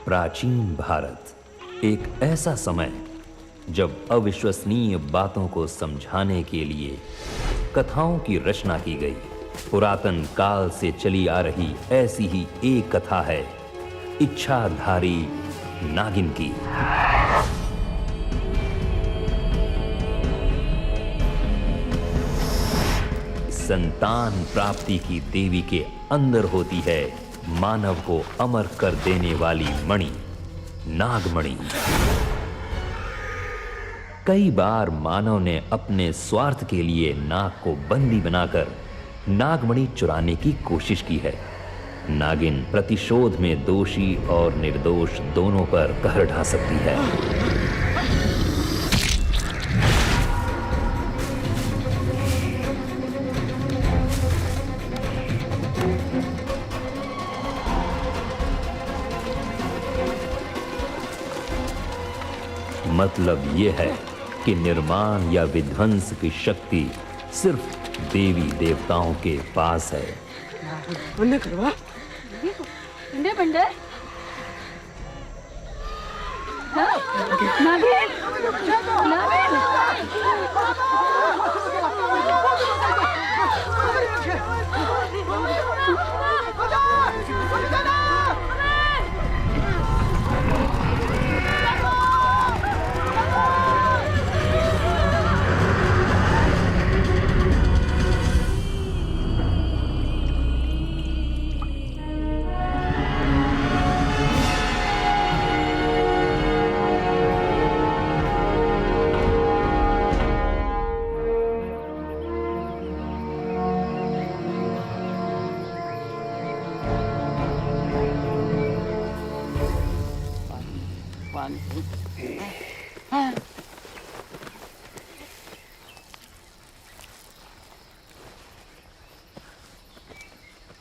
प्राचीन भारत एक ऐसा समय जब अविश्वसनीय बातों को समझाने के लिए कथाओं की रचना की गई। पुरातन काल से चली आ रही ऐसी ही एक कथा है इच्छाधारी नागिन की। संतान प्राप्ति की देवी के अंदर होती है मानव को अमर कर देने वाली मणि, नागमणि। कई बार मानव ने अपने स्वार्थ के लिए नाग को बंदी बनाकर नागमणि चुराने की कोशिश की है। नागिन प्रतिशोध में दोषी और निर्दोष दोनों पर कहर ढा सकती है। मतलब ये है कि निर्माण या विध्वंस की शक्ति सिर्फ देवी देवताओं के पास है। बंदे करवा बंदे बंदे नागिन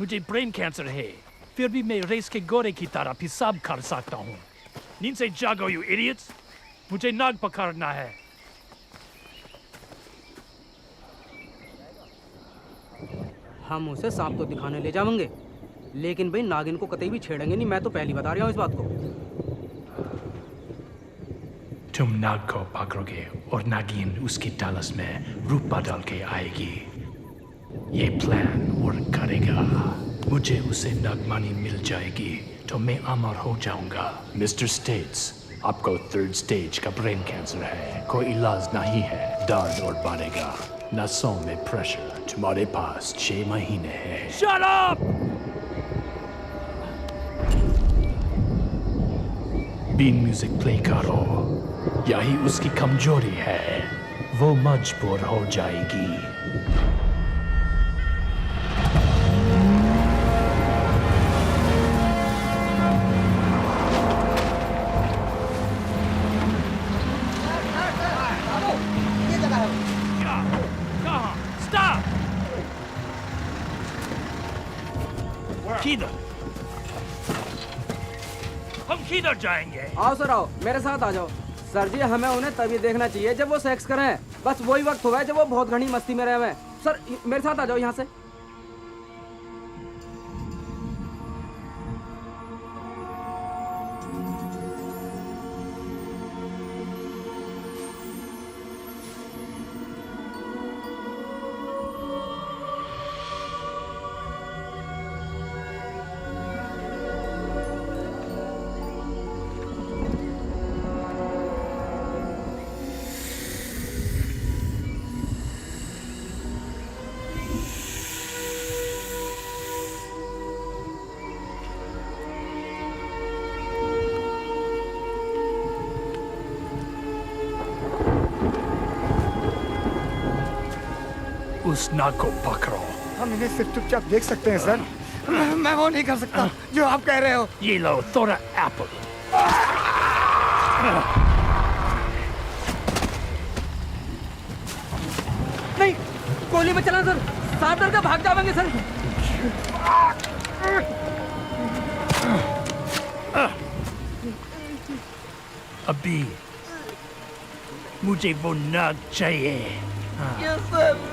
मुझे ब्रेन कैंसर है, फिर भी मैं रेस के घोड़े की तरह पेशाब कर सकता हूँ। नींद से जागो यू इडियट्स, मुझे नाग पकड़ना है। हम उसे सांप तो दिखाने ले जाएंगे, लेकिन भाई नागिन को कतई भी छेड़ेंगे नहीं। मैं तो पहली बता रहा हूँ इस बात को। तुम नाग को पकड़ोगे और नागिन उसकी टालस में रूप बदल के आएगी। ये प्लान वर्क करेगा। मुझे उसे नागमणि मिल जाएगी तो मैं अमर हो जाऊंगा। मिस्टर स्टेट्स, आपको 3rd स्टेज का ब्रेन कैंसर है। कोई इलाज नहीं है, दर्द और बढ़ेगा। नसों में प्रेशर। तुम्हारे पास 6 महीने है। Shut up! बीन म्यूजिक प्ले करो। यही उसकी कमजोरी है, वो मजबूर हो जाएगी। किधर? हम किधर जाएंगे? आओ सर आओ, मेरे साथ आ जाओ। सर जी, हमें उन्हें तभी देखना चाहिए जब वो सेक्स करें। बस वही वक्त हुआ है जब वो बहुत घनी मस्ती में रहे हुए। सर मेरे साथ आ जाओ यहाँ से। उस नाग को पकड़ो। हम इन्हें सिर्फ चुपचाप देख सकते हैं सर। मैं वो नहीं कर सकता जो आप कह रहे हो। ये लो थोड़ा एप्पल। नहीं, गोली में चला सर। साथ डर का भाग जाएंगे सर। अभी मुझे वो नाग चाहिए।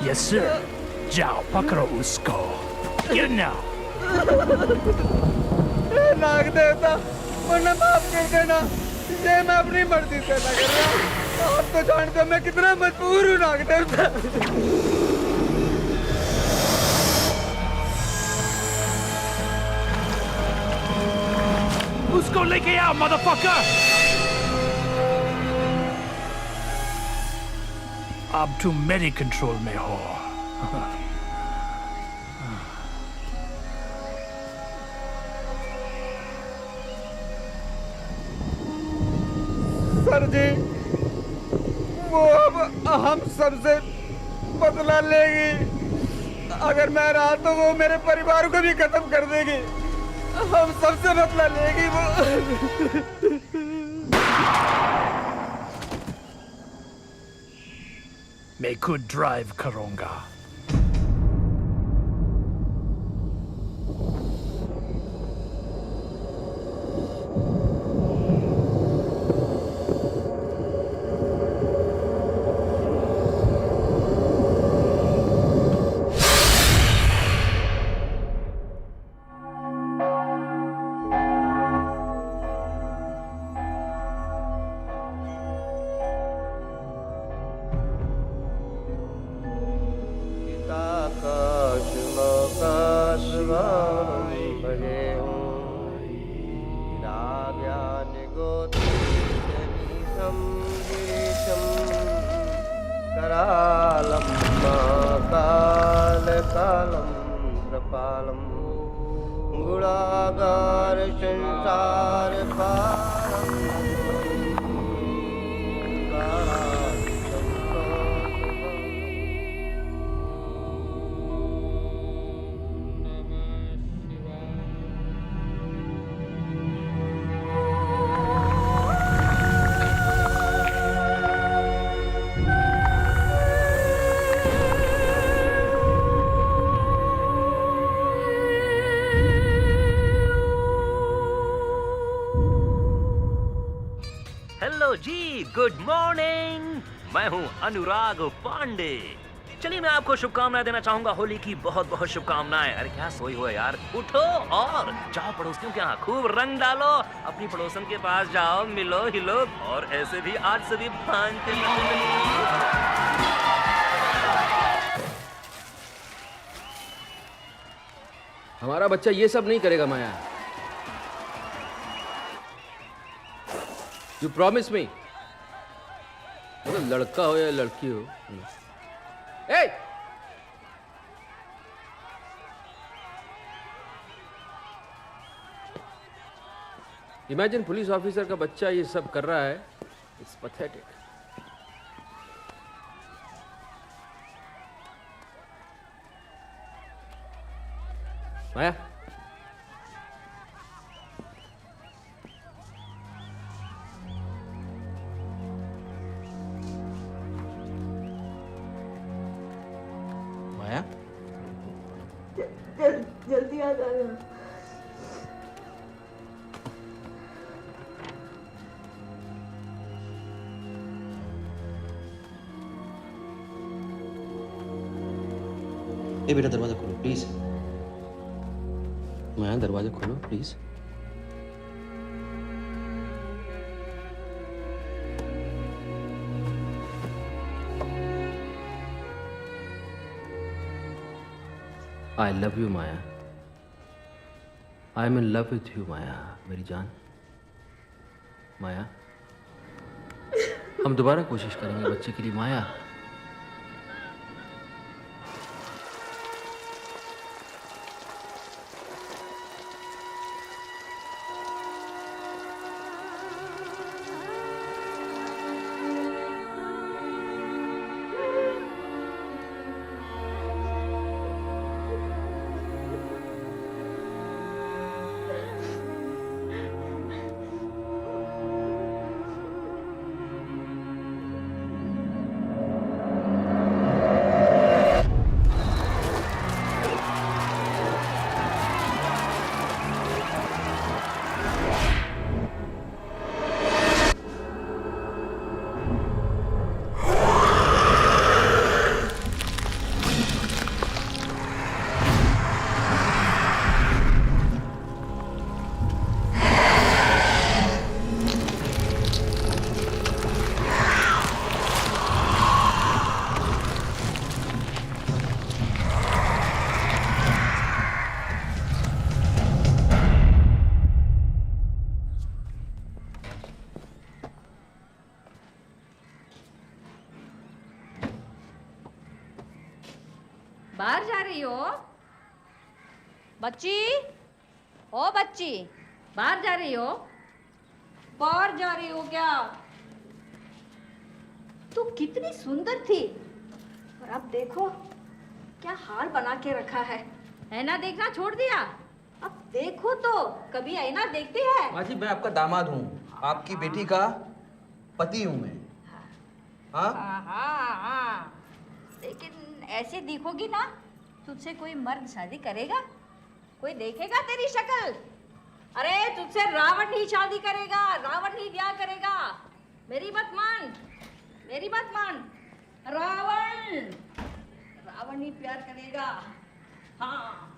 Yes sir. जाओ पकड़ो उसको। Get it now. नाग देवता, वरना माफ कर देना। ये मैं अपनी मर्जी से ना कर रहा। आप तो जानते हो मैं कितना मजबूर हूँ डॉक्टर साहब। उसको लेके आओ मदरफकर। अब तुम मेरे कंट्रोल में हो। सर जी, वो अब हम सबसे बदला लेगी। अगर मैं रहा तो वो मेरे परिवार को भी खत्म कर देगी। हम सबसे बदला लेगी वो। मैं खुद ड्राइव करूंगा। हेलो जी, गुड मॉर्निंग। मैं हूं अनुराग पांडे। चलिए मैं आपको शुभकामनाएं देना चाहूंगा। होली की बहुत बहुत शुभकामनाएं। अरे क्या सोई हो यार, उठो और जाओ पड़ोसियों के यहाँ खूब रंग डालो। अपनी पड़ोसन के पास जाओ, मिलो हिलो और ऐसे भी आज से भी भांजते हमारा बच्चा ये सब नहीं करेगा माया। You promise me. मतलब लड़का हो या लड़की हो। ए! इमेजिन पुलिस ऑफिसर का बच्चा ये सब कर रहा है। It's pathetic. माया, माया, जल्दी आ जाना। ए बेटा दरवाजा खोलो प्लीज। माया दरवाजा खोलो please. I love you Maya. I am in love with you माया, मेरी जान। माया, हम दोबारा कोशिश करेंगे बच्चे के लिए माया। बाहर जा रही हो? बच्ची, ओ बच्ची, बाहर जा रही हो? बाहर जा रही हो क्या? तू कितनी सुंदर थी और अब देखो क्या हाल बना के रखा है। ऐना देखना छोड़ दिया। अब देखो तो कभी ऐना देखती है? माँ जी, मैं आपका दामाद हूँ, आपकी बेटी का पति हूँ मैं। हाँ हाँ हाँ, लेकिन ऐसे दिखोगी ना, तुझसे कोई मर्द शादी करेगा? कोई देखेगा तेरी शक्ल? अरे तुझसे रावण ही शादी करेगा, रावण ही ब्याह करेगा। मेरी बात मान, मेरी बात मान। रावण, रावण ही प्यार करेगा। हाँ।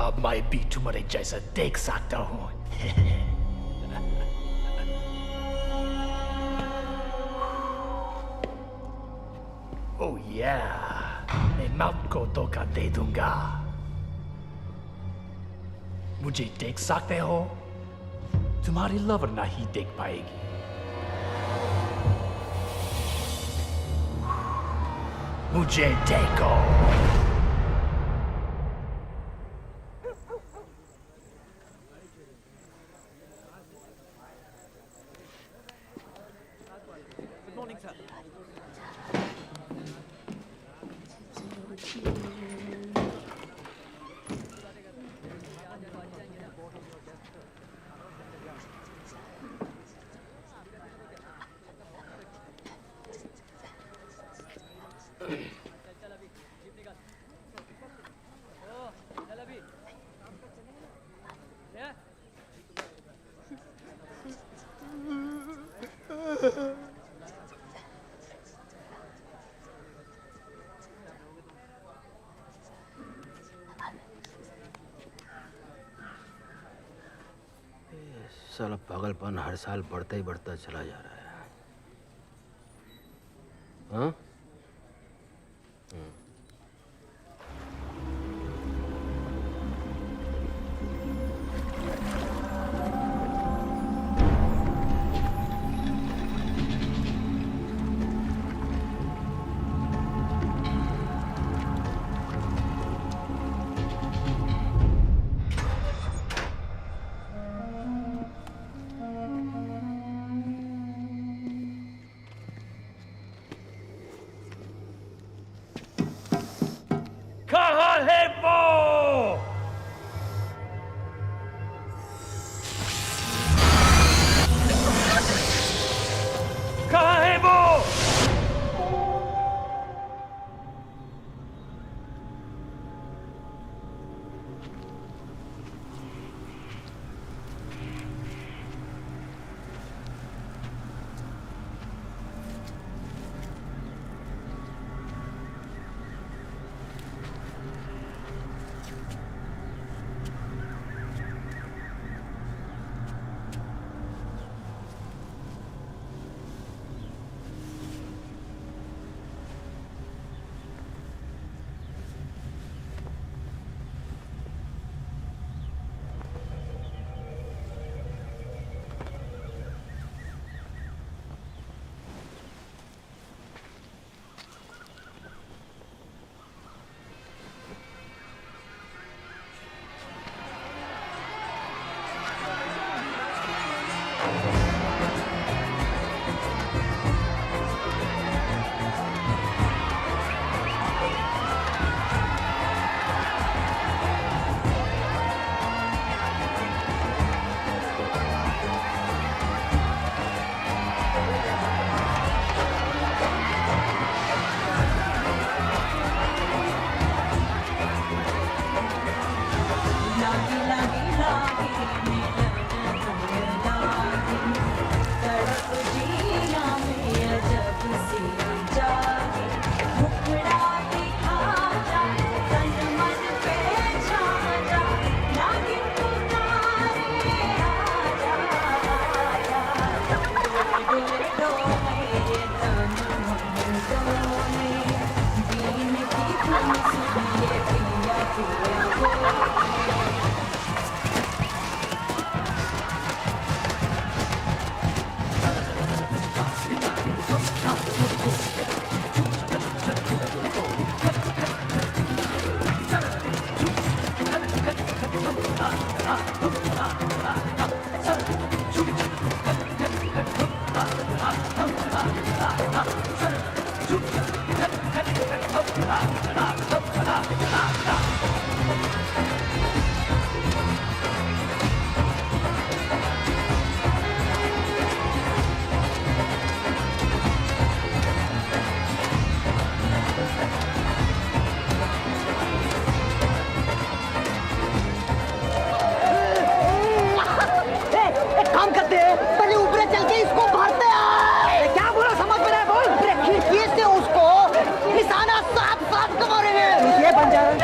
अब मैं भी तुम्हारे जैसा देख सकता हूँ। ओह या, मैं मौत को धोखा दे दूंगा। मुझे देख सकते हो? तुम्हारी लवर नहीं देख पाएगी। मुझे देखो। साला पागलपन हर साल बढ़ता ही बढ़ता चला जा रहा है। हाँ? कहाँ है वो? कहाँ है वो?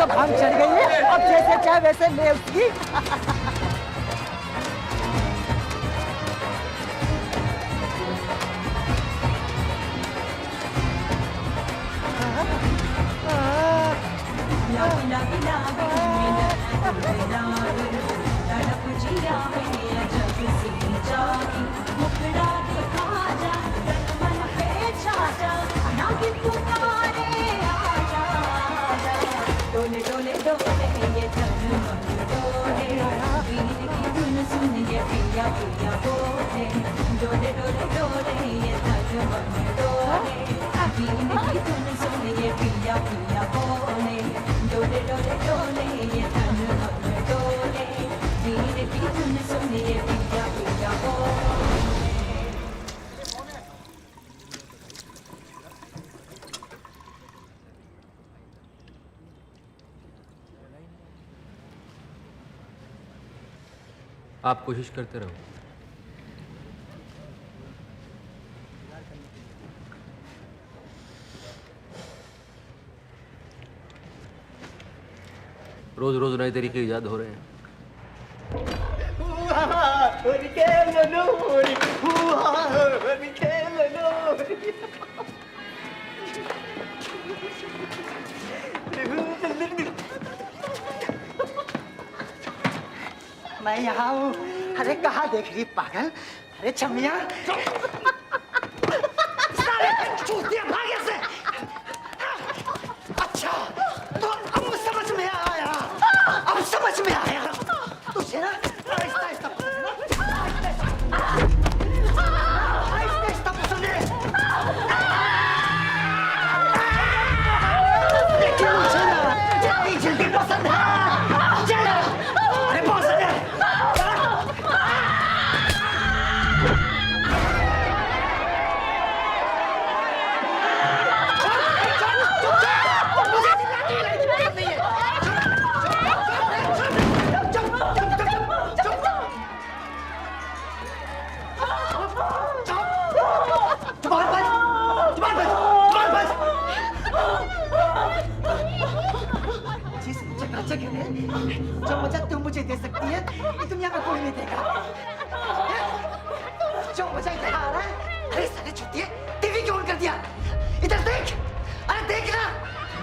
भांग चढ़ गई है, अब जैसे चाहे वैसे ले उसकी। डोले डोले डोले ये तन डोले वीर की धुन सुन ये पिया पिया बोले डोले डोले डोले ये तन डोले वीर की धुन सुन ये पिया पिया बोले डोले डोले डोले ये तन डोले वीर की धुन सुन ये पिया पिया बोले। आप कोशिश करते रहो। रोज रोज नए तरीके ईजाद हो रहे हैं। मैं यहाँ हूँ। अरे कहाँ देख रही पागल? अरे छमिया सारे चूतिया भागे से। अच्छा तो अब समझ में आया, अब समझ में आया तुझे ना। आहिस्ता आहिस्ता पसंद है। देखिए मुझे ना जल्दी जल्दी पसंद है। अरे पसंद है। जो मजा तुम मुझे दे सकती है ये दुनिया में कोई नहीं देगा। जो मजा इधर आ रहा है। अरे साले छुट्टी टीवी क्यों ऑन कर दिया? इधर देख, अरे देख ना।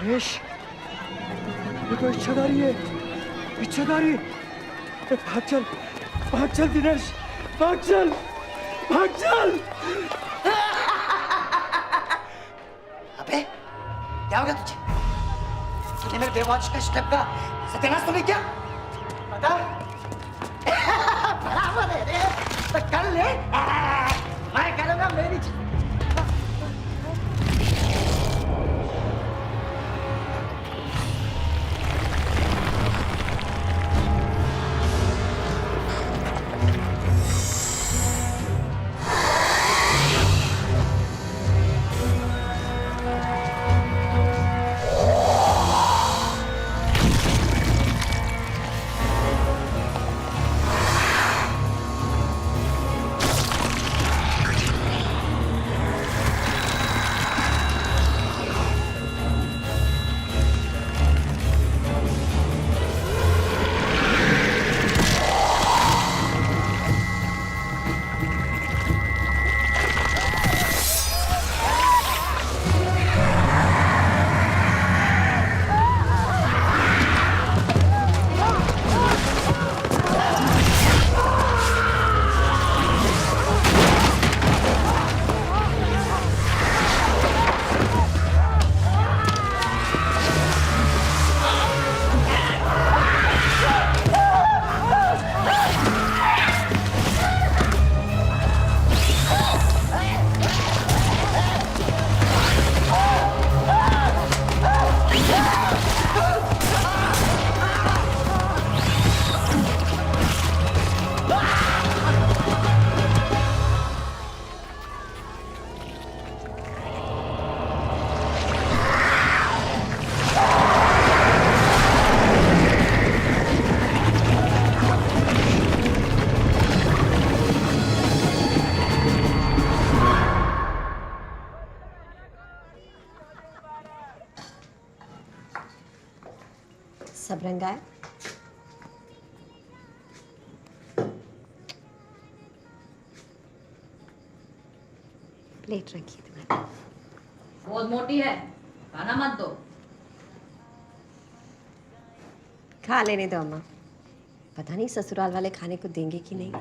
रमेश, ये तो इच्छाधारी है, इच्छाधारी। भाग चल दिनेश, भाग चल, भाग चल। अबे क्या हो गया तुझे? तूने मेरे बेवॉच का स्टेप का सत्यानाश तो नहीं किया? बता। बराबर है रे, तो कर ले। मैं करूँगा मेरी। सब रंगाए। प्लेट रखिए तुम्हारी। बहुत मोटी है, खाना मत दो। खा लेने दो अम्मा, पता नहीं ससुराल वाले खाने को देंगे कि नहीं।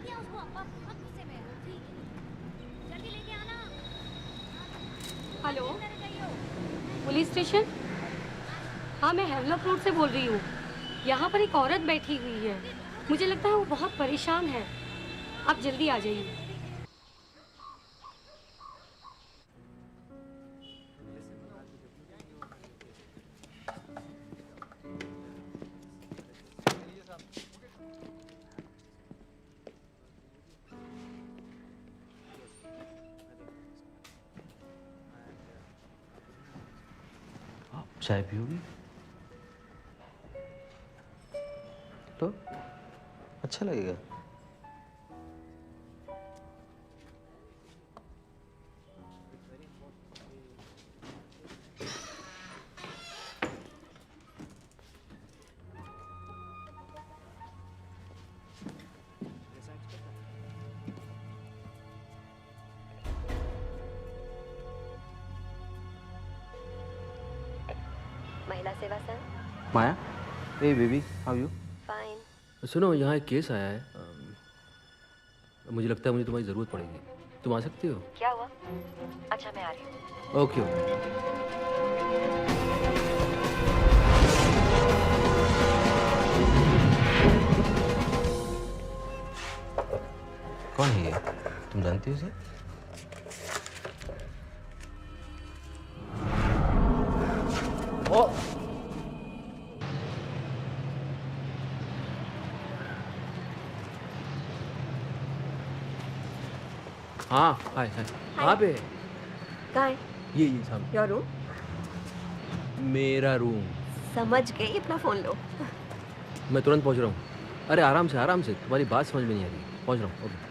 दिया उसको, अब गुस्से में है। ठीक है, जल्दी लेके आना। Hello, police station? हाँ, मैं हेवलक रोड से बोल रही हूँ। यहाँ पर एक औरत बैठी हुई है, मुझे लगता है वो बहुत परेशान है। आप जल्दी आ जाइए। चाय पियोगी? तो अच्छा लगेगा। महिला सेवा sir. Maya, hey baby, how you? Fine. सुनो, यहाँ एक केस आया है। मुझे लगता है मुझे तुम्हारी ज़रूरत पड़ेगी। तुम आ सकती हो? क्या हुआ? अच्छा, मैं आ रही हूँ। Okay okay. कौन है ये? तुम जानती हो इसे? ओ! हाँ, हाय हाय। कहाँ पे? कहाँ है? ये सामने। Your room? मेरा रूम। समझ गई, अपना फोन लो। मैं तुरंत पहुँच रहा हूँ। अरे आराम से, तुम्हारी बात समझ में नहीं आ रही। पहुँच रहा हूँ। ओके।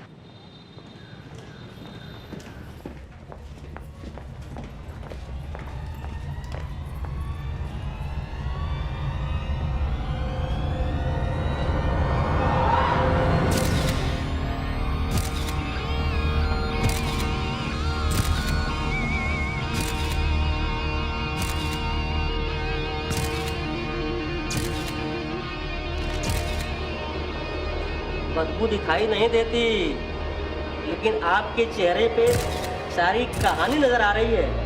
बदबू दिखाई नहीं देती, लेकिन आपके चेहरे पे सारी कहानी नजर आ रही है।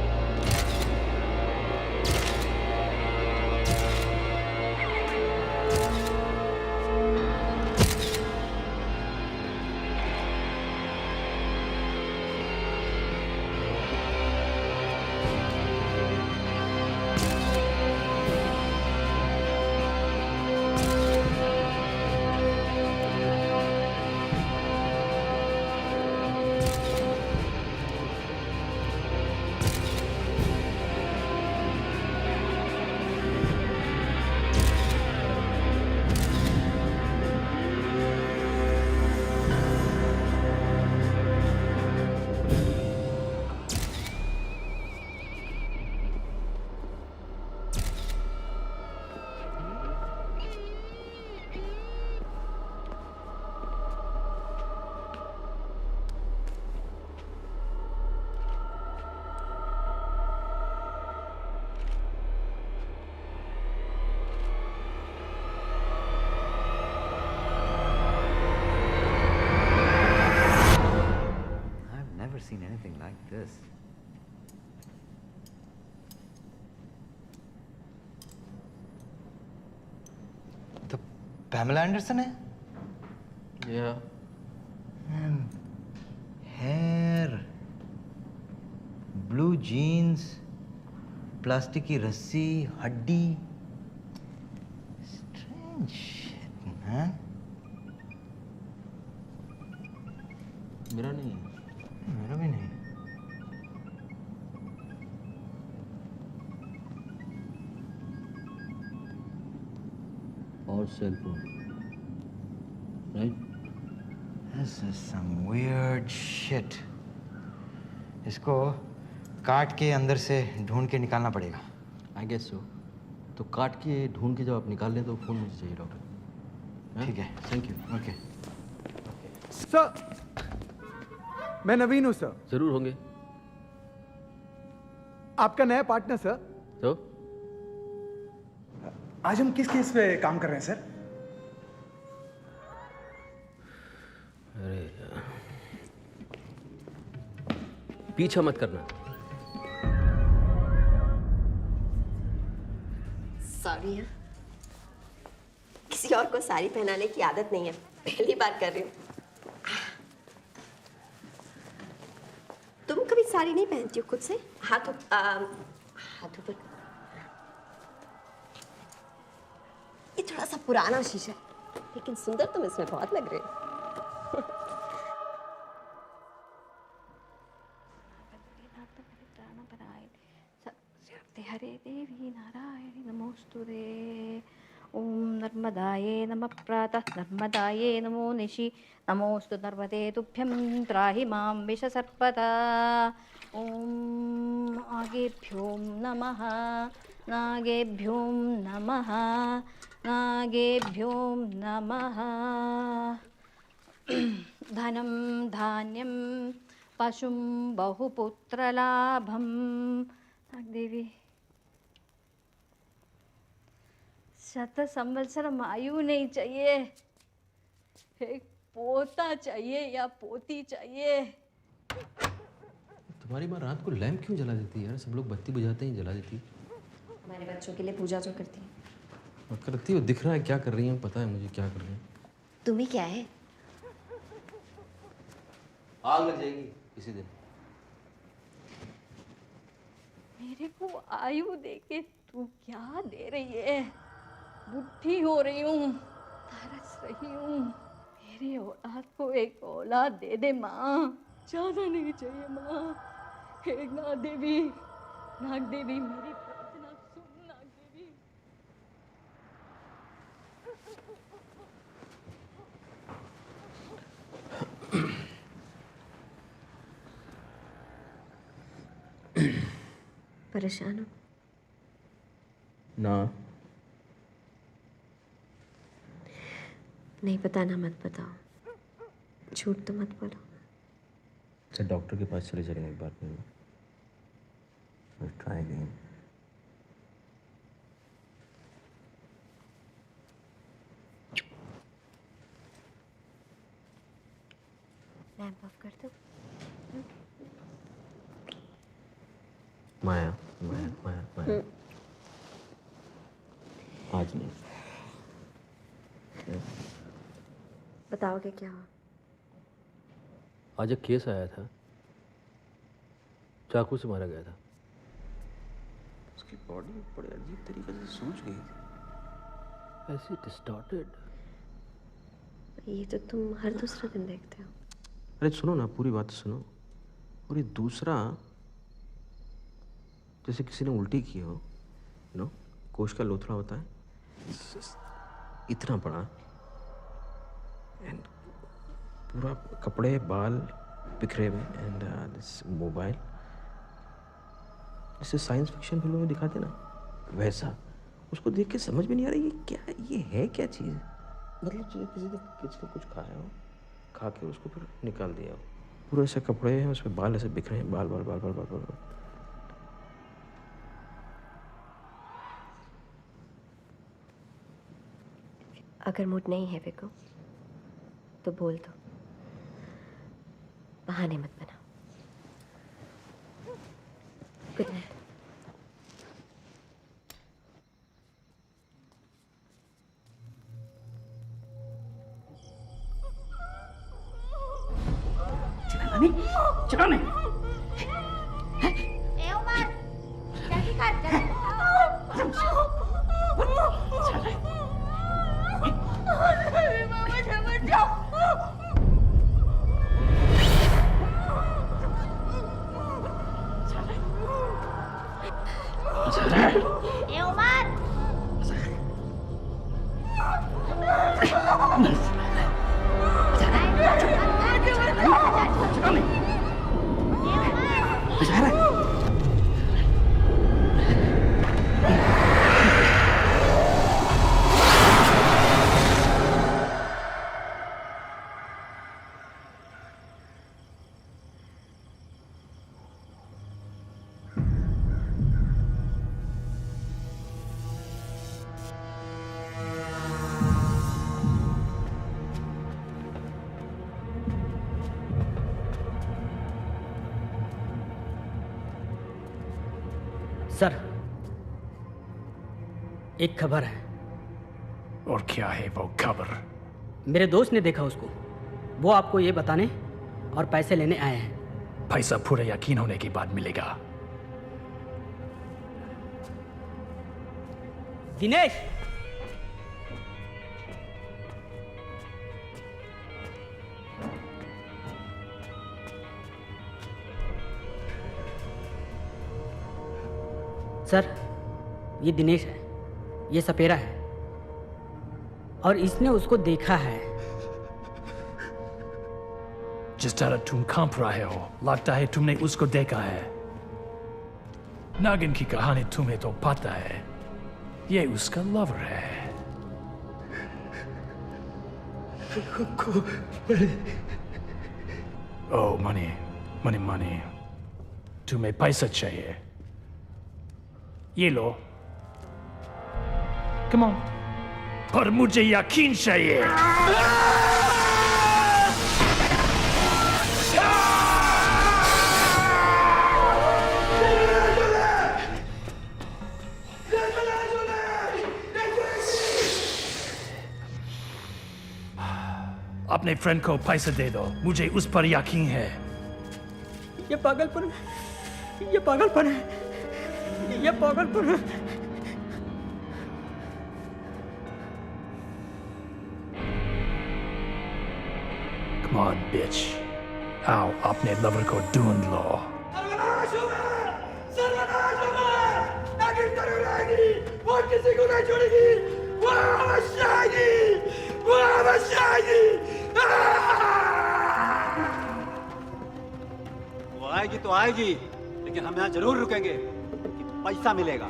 Seen anything like this. तो Pamela Anderson है? Yeah. Man, hair, blue jeans, plastic की रस्सी, हड्डी. Strange shit, man. मेरा नहीं है। मेरा भी नहीं। और cell phone, right? This is some weird shit. इसको काट के अंदर से ढूंढ के निकालना पड़ेगा। I guess so. तो काट के ढूंढ के जब आप निकाल लें तो फोन मुझे चाहिए डॉक्टर। ठीक है। Thank you. ओके। सर, मैं नवीन हूँ सर। जरूर होंगे। आपका नया पार्टनर सर। तो आज हम किस केस पे काम कर रहे हैं सर? अरे पीछा मत करना। सॉरी है, किसी और को साड़ी पहनाने की आदत नहीं है, पहली बार कर रही हूँ। तुम कभी साड़ी नहीं पहनती हो खुद से? हाथों पर ये थोड़ा सा पुराना शीशा है, लेकिन सुंदर तुम इसमें बहुत लग रहे हो। हरे देवी नारायणी नमोस्तुते। ओम नर्मदाये नमः प्रातः नर्मदाये नमो निशि नमोस्तु नर्मदे तुभ्यं त्राहि मां विषसर्पदा। ओम नागेभ्यो नमः नागेभ्यो नमः नागेभ्यो नमः। धनं धान्यं पशुं बहुपुत्रलाभं। नागदेवी शत संवत्सरम आयु नहीं चाहिए, एक पोता चाहिए या पोती चाहिए। तुम्हारी माँ रात को लैंप क्यों जला देती है यार? सब लोग बत्ती बुझाते ही जला देती। हमारे बच्चों के लिए पूजा जो करती है। करती हो, दिख रहा है क्या कर रही है, पता है मुझे क्या कर रही है। तुम्हें क्या है? आग लग जाएगी किसी दिन। मेरे को आयु देके तू क्या दे रही है? बुढ़ी हो रही हूँ, तरस रही हूँ। मेरी औलाद को एक औलाद दे दे माँ, ज्यादा नहीं चाहिए माँ। हे नाग देवी मेरी प्रार्थना सुन नाग देवी। परेशान हो ना? नहीं बताना मत बताओ, झूठ तो मत बोलो। अच्छा डॉक्टर के पास चले जाएंगे एक बार में। Try again. लैंप ऑफ कर दो। माया माया माया माया आज नहीं। बताओगे क्या हुआ? आज एक केस आया था, चाकू से मारा गया था। उसकी बॉडी बड़े अजीब तरीके से सूज गई थी, ऐसी डिस्टॉर्टेड। ये तो तुम हर दूसरे दिन देखते हो। अरे सुनो ना, पूरी बात सुनो। और ये दूसरा, जैसे किसी ने उल्टी की हो, नो कोश का लोथड़ा होता है इतना बड़ा, एंड पूरा कपड़े बाल बिखरे हुए, एंड दिस मोबाइल, जैसे साइंस फिक्शन फिल्मों में दिखाते ना वैसा। उसको देख के समझ में नहीं आ रहा ये क्या, ये है क्या चीज़। मतलब किसी ने कुछ खाया हो, खा के उसको फिर निकाल दिया हो। पूरे ऐसे कपड़े हैं, उसमें बाल ऐसे बिखरे हैं, बाल बाल बाल बाल बाल बाल, बाल। अगर मूड नहीं है विको तो बोल दो, बहाने मत बनाओ। Good night. चलो नहीं। ए उमर, जल्दी कर जल्दी। ए उमर, चलो नहीं। सर, एक खबर है। और क्या है वो खबर? मेरे दोस्त ने देखा उसको। वो आपको ये बताने और पैसे लेने आए हैं। पैसा पूरा यकीन होने के बाद मिलेगा। दिनेश, सर, ये दिनेश है, ये सपेरा है और इसने उसको देखा है। जिस तरह तुम कांप रहे हो, लगता है तुमने उसको देखा है। नागिन की कहानी तुम्हें तो पता है, ये उसका लवर है। ओ मनी, मनी मनी, तुम्हें पैसा चाहिए? ये लो। कम ऑन, पर मुझे यकीन चाहिए। अपने फ्रेंड को पैसा दे दो, मुझे उस पर यकीन है। ये पागलपन है, ये पागलपन है, ये पागलपन है। Come on, bitch. आओ अपने लवर को ढूंढ लो। वो किसी को नहीं छोड़ेगी। वो अवश्य आएगी। वो अवश्य आएगी। वो आएगी तो आएगी, लेकिन हम यहाँ जरूर रुकेंगे कि पैसा मिलेगा,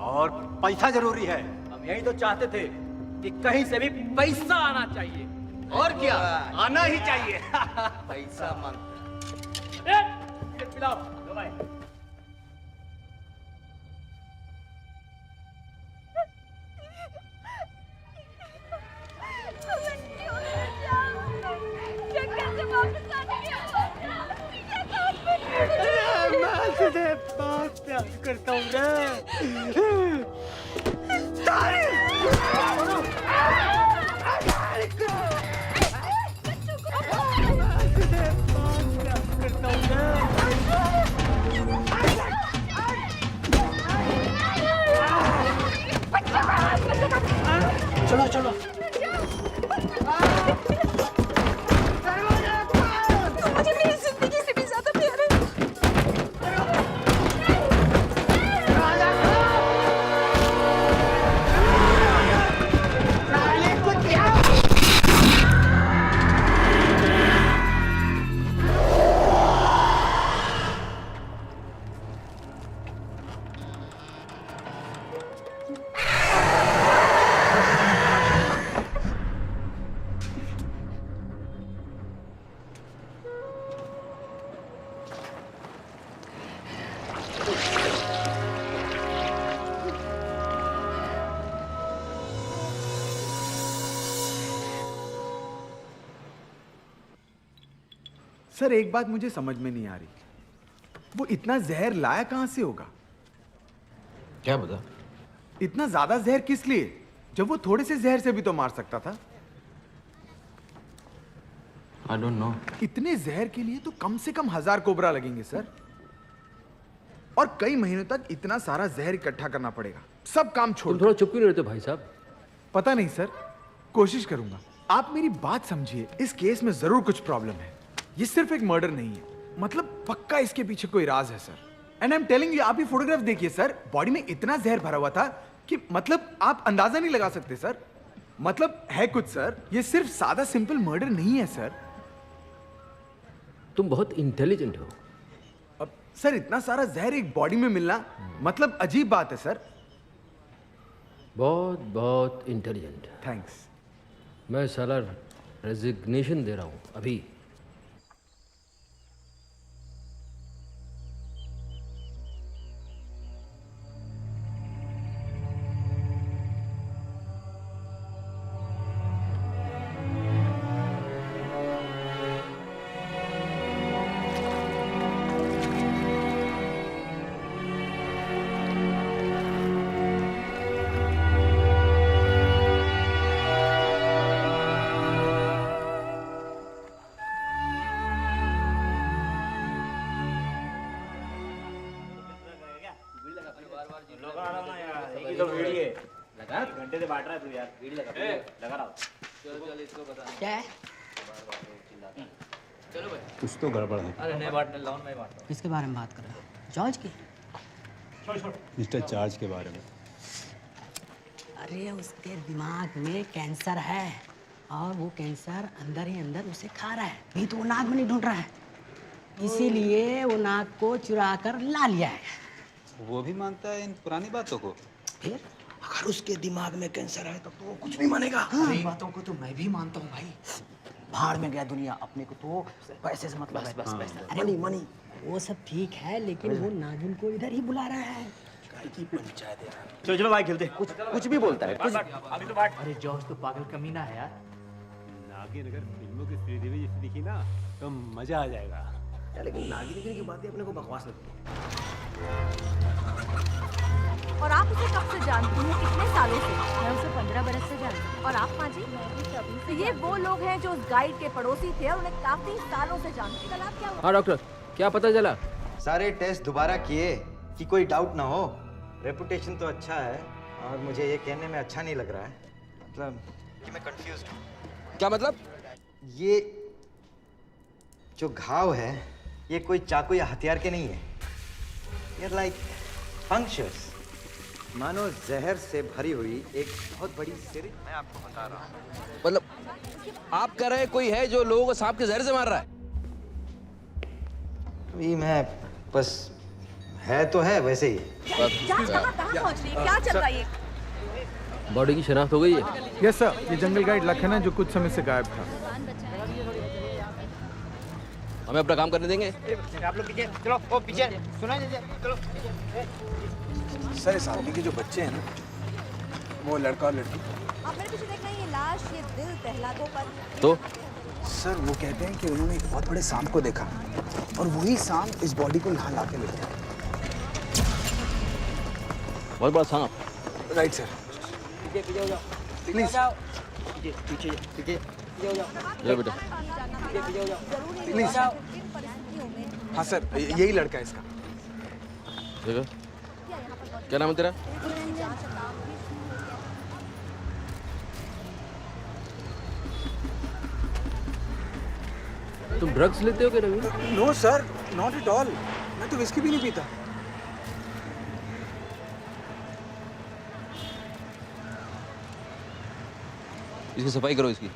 और पैसा जरूरी है। हम यही तो चाहते थे कि कहीं से भी पैसा आना चाहिए, और क्या आना ही चाहिए। पैसा मांग पिलाओ दवाई। मैं तुझे बहुत प्यार करता हूँ रे। चलो चलो। मुझे मेरी जिंदगी से भी ज्यादा प्यार है। सर, एक बात मुझे समझ में नहीं आ रही, वो इतना जहर लाया कहां से होगा? क्या बता? इतना ज्यादा जहर किस लिए, जब वो थोड़े से जहर से भी तो मार सकता था। I don't know. इतने जहर के लिए तो कम से कम 1000 कोबरा लगेंगे सर, और कई महीनों तक इतना सारा जहर इकट्ठा करना पड़ेगा। सब काम छोड़। तुम थोड़ा चुप क्यों रहते भाई साहब? पता नहीं सर, कोशिश करूंगा। आप मेरी बात समझिए, इस केस में जरूर कुछ प्रॉब्लम है। ये सिर्फ एक मर्डर नहीं है, मतलब पक्का इसके पीछे कोई राज है sir. And I am telling you, आप ये फोटोग्राफ देखिए सर, बॉडी में इतना जहर भरा हुआ था कि मतलब आप अंदाजा नहीं लगा सकते सर। मतलब है कुछ सर, ये सिर्फ सादा सिंपल मर्डर नहीं है सर। तुम बहुत इंटेलिजेंट हो। अब सर, इतना सारा जहर एक बॉडी में मिलना मतलब अजीब बात है सर। बहुत बहुत इंटेलिजेंट। थैंक्स। मैं साला रेजिग्नेशन दे रहा हूँ अभी। तो वीडियो लगा घंटे से बांट रहा है तू यार वीडियो लगा रहा चल इसको बता क्या है? चलो भाई कुछ तो गड़बड़ है। अरे नहीं बांटने लाओ नहीं बांटो। किसके बारे में बात कर रहे हो? जॉर्ज की? मिस्टर चार्ज के बारे में। अरे उसके दिमाग में कैंसर है और वो कैंसर अंदर ही अंदर उसे खा रहा है। नहीं तो वो नागमणि ढूंढ रहा है, इसीलिए वो नाग को चुरा कर ला लिया है। वो भी मानता है इन पुरानी बातों को? फिर अगर उसके दिमाग में कैंसर है तब तो वो कुछ भी मानेगा। हाँ। इन बातों को तो मैं भी मानता हूँ भाई। भाड़ में गया दुनिया, अपने को तो पैसे से मतलब है। बस। अरे मनी मनी। वो सब ठीक है लेकिन वो नागिन को इधर ही बुला रहा है। की पंचायत है। चलो चलो भाई खेलते। कुछ भी बोलता है कुछ। अभी तो बांट। अरे जॉर्ज तो पागल कमीना है यार। नागिन अगर फिल्मों की श्रीदेवी जैसी दिखी ना तो मजा आ जाएगा। लेकिन नागिन की बातें अपने को बकवास लगती है। और आप उसे कब से जानती हैं? कितने सालों से? मैं उसे 15 बरस से जानती हूँ। और आप माँ जी? मैं भी तभी से। ये वो लोग हैं जो उस गाइड के पड़ोसी थे और उन्हें काफी सालों से जानते हैं। कल आप क्या हुआ? हाँ डॉक्टर, क्या पता चला? सारे टेस्ट दोबारा किए कि कोई डाउट ना हो। रेपुटेशन तो अच्छा है और मुझे ये कहने में अच्छा नहीं लग रहा है, मतलब कि मैं कंफ्यूज्ड हूँ। क्या मतलब? ये जो घाव है ये कोई चाकू या हथियार के नहीं है। ये लाइक फंक्शंस, मानो जहर से भरी हुई एक बहुत बड़ी सिरिंज। मैं आपको बता रहा हूँ। मतलब आप कह रहे हैं कोई है जो लोगों को सांप के जहर से मार रहा है? अभी मैं बस है तो है वैसे ही। जांच कहाँ पहुँच रही है? क्या चल रहा है ये? बॉडी की शिनाख्त हो गई है? यस सर, ये जंगल गाइड लखन है जो कुछ समय से गायब था। हमें अपना काम करने देंगे? आप लोग पीछे चलो, वो पीछे सुनाई दीजिए, चलो। सर इस आदमी के जो बच्चे हैं ना, वो लड़का और लड़की। आप मेरे पीछे देख रहे हैं, ये लाश, ये दिल दहला दो पर। तो सर वो कहते हैं कि उन्होंने एक बहुत बड़े सांप को देखा और वही सांप इस बॉडी को ला के ले गया। बहुत बड़ा सांप? Right sir. पीछे हो जाओ, प्लीज पीछे हो जाओ। ले बेटा। पीछे हो जाओ, प्लीज। हाँ सर, यही लड़का है इसका। देखो, क्या नाम है तेरा? तुम ड्रग्स लेते हो क्या Ravi? No sir, not at all. मैं तो विस्की भी नहीं पीता। इसकी सफाई करो इसकी।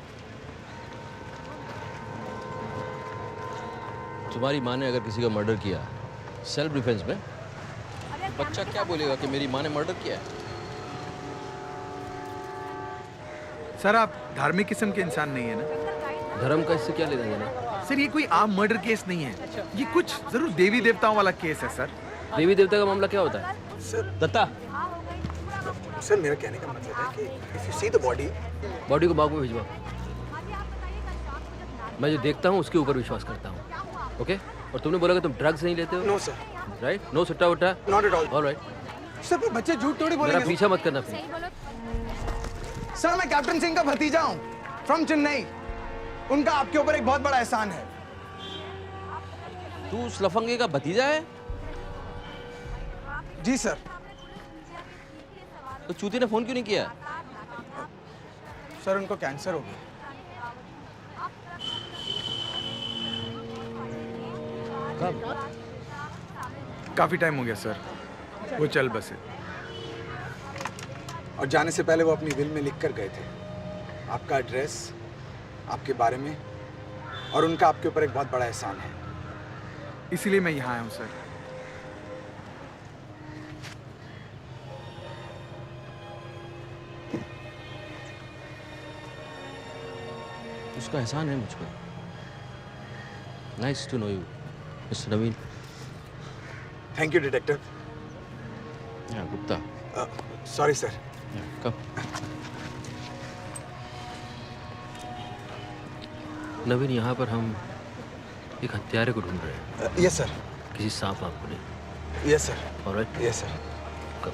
तुम्हारी माँ ने अगर किसी का मर्डर किया सेल्फ डिफेंस में, बच्चा क्या बोलेगा कि मेरी माँ ने मर्डर किया है? सर आप धार्मिक किस्म के इंसान नहीं है ना? धर्म का इससे क्या लेना देना? सर ये कोई आम मर्डर केस नहीं है, ये कुछ जरूर देवी देवताओं वाला केस है सर। देवी देवता का मामला क्या होता है? सर दत्ता, सर मेरा कहने का मतलब है कि if you see the body. Body को बाग में भिजवाओ। मैं जो देखता हूँ उसके ऊपर विश्वास करता हूँ, ओके? और तुमने बोला कि तुम ड्रग्स नहीं लेते हो? No sir. राइट? नो सट्टा वट्टा? Not at all. All right. Sir बच्चे झूठ थोड़ी बोलेंगे। मेरा पीछा मत करना फिर। सर मैं कैप्टन सिंह का भतीजा हूँ, फ्रॉम चेन्नई। उनका आपके ऊपर एक बहुत बड़ा एहसान है। तू उस लफंगे का भतीजा है? जी सर। तो चूती ने फोन क्यों नहीं किया? सर उनको कैंसर हो गया। कब? काफी टाइम हो गया सर, वो चल बसे। और जाने से पहले वो अपनी विल में लिख कर गए थे आपका एड्रेस, आपके बारे में, और उनका आपके ऊपर एक बहुत बड़ा एहसान है। इसीलिए मैं यहाँ आया हूँ सर। उसका एहसान है मुझ पर। Nice to know you mister Naveen. Thank you detective. Gupta. Sorry sir. कब? नवीन, यहाँ पर हम एक हत्यारे को ढूंढ रहे हैं। Yes sir. किसी सांप वाप को नहीं। Yes sir. Alright? Yes sir. कब?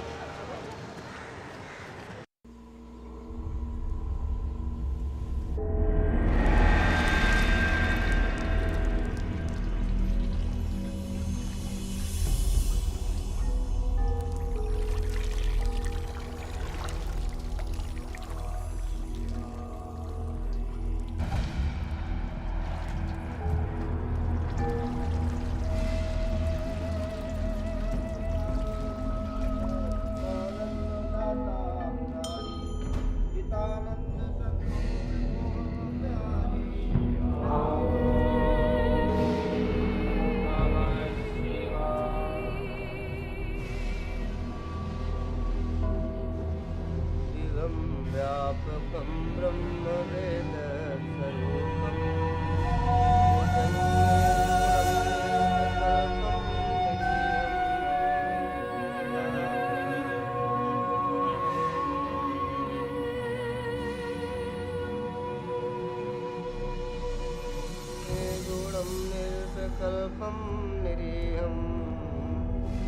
निरीहम निरीहम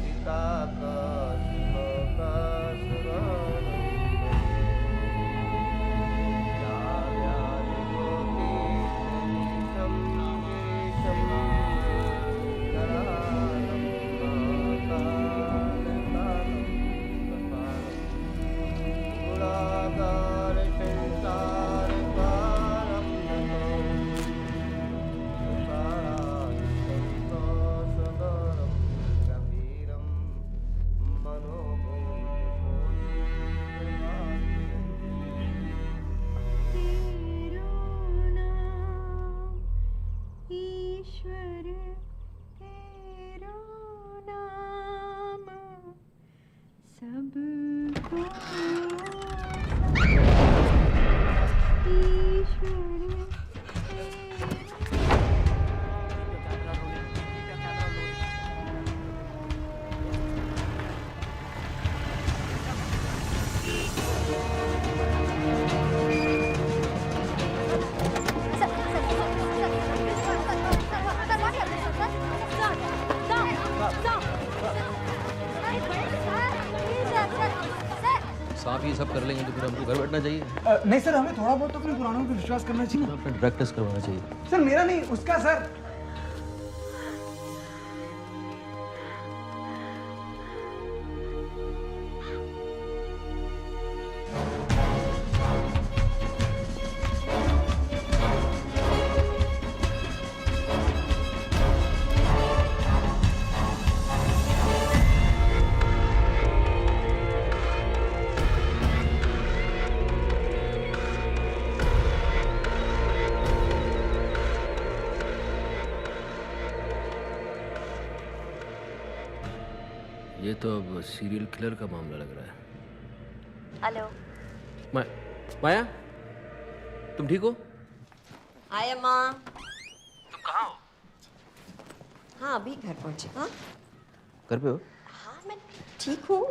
चिताकाशमाकाशगानम जाव्यादिगोपीशम केशम करालम नाकालकालम गुणागार संसार कारम संतोषगरम गंभीरम ईश्वर तेरा नाम सबको सांप ये सब कर लेंगे तो फिर हमको घर बैठना चाहिए। नहीं सर, हमें थोड़ा बहुत तो अपने पुरानों पे विश्वास करना चाहिए। अपना ड्रग टेस्ट करवाना चाहिए। सर मेरा नहीं, उसका सर। ये तो अब सीरियल किलर का मामला लग रहा है। हेलो। माया, तुम ठीक हो? हाय अम्मा। तुम कहाँ हो? हाँ अभी घर पहुंचे। हाँ घर पे हो? हाँ मैं ठीक हूँ।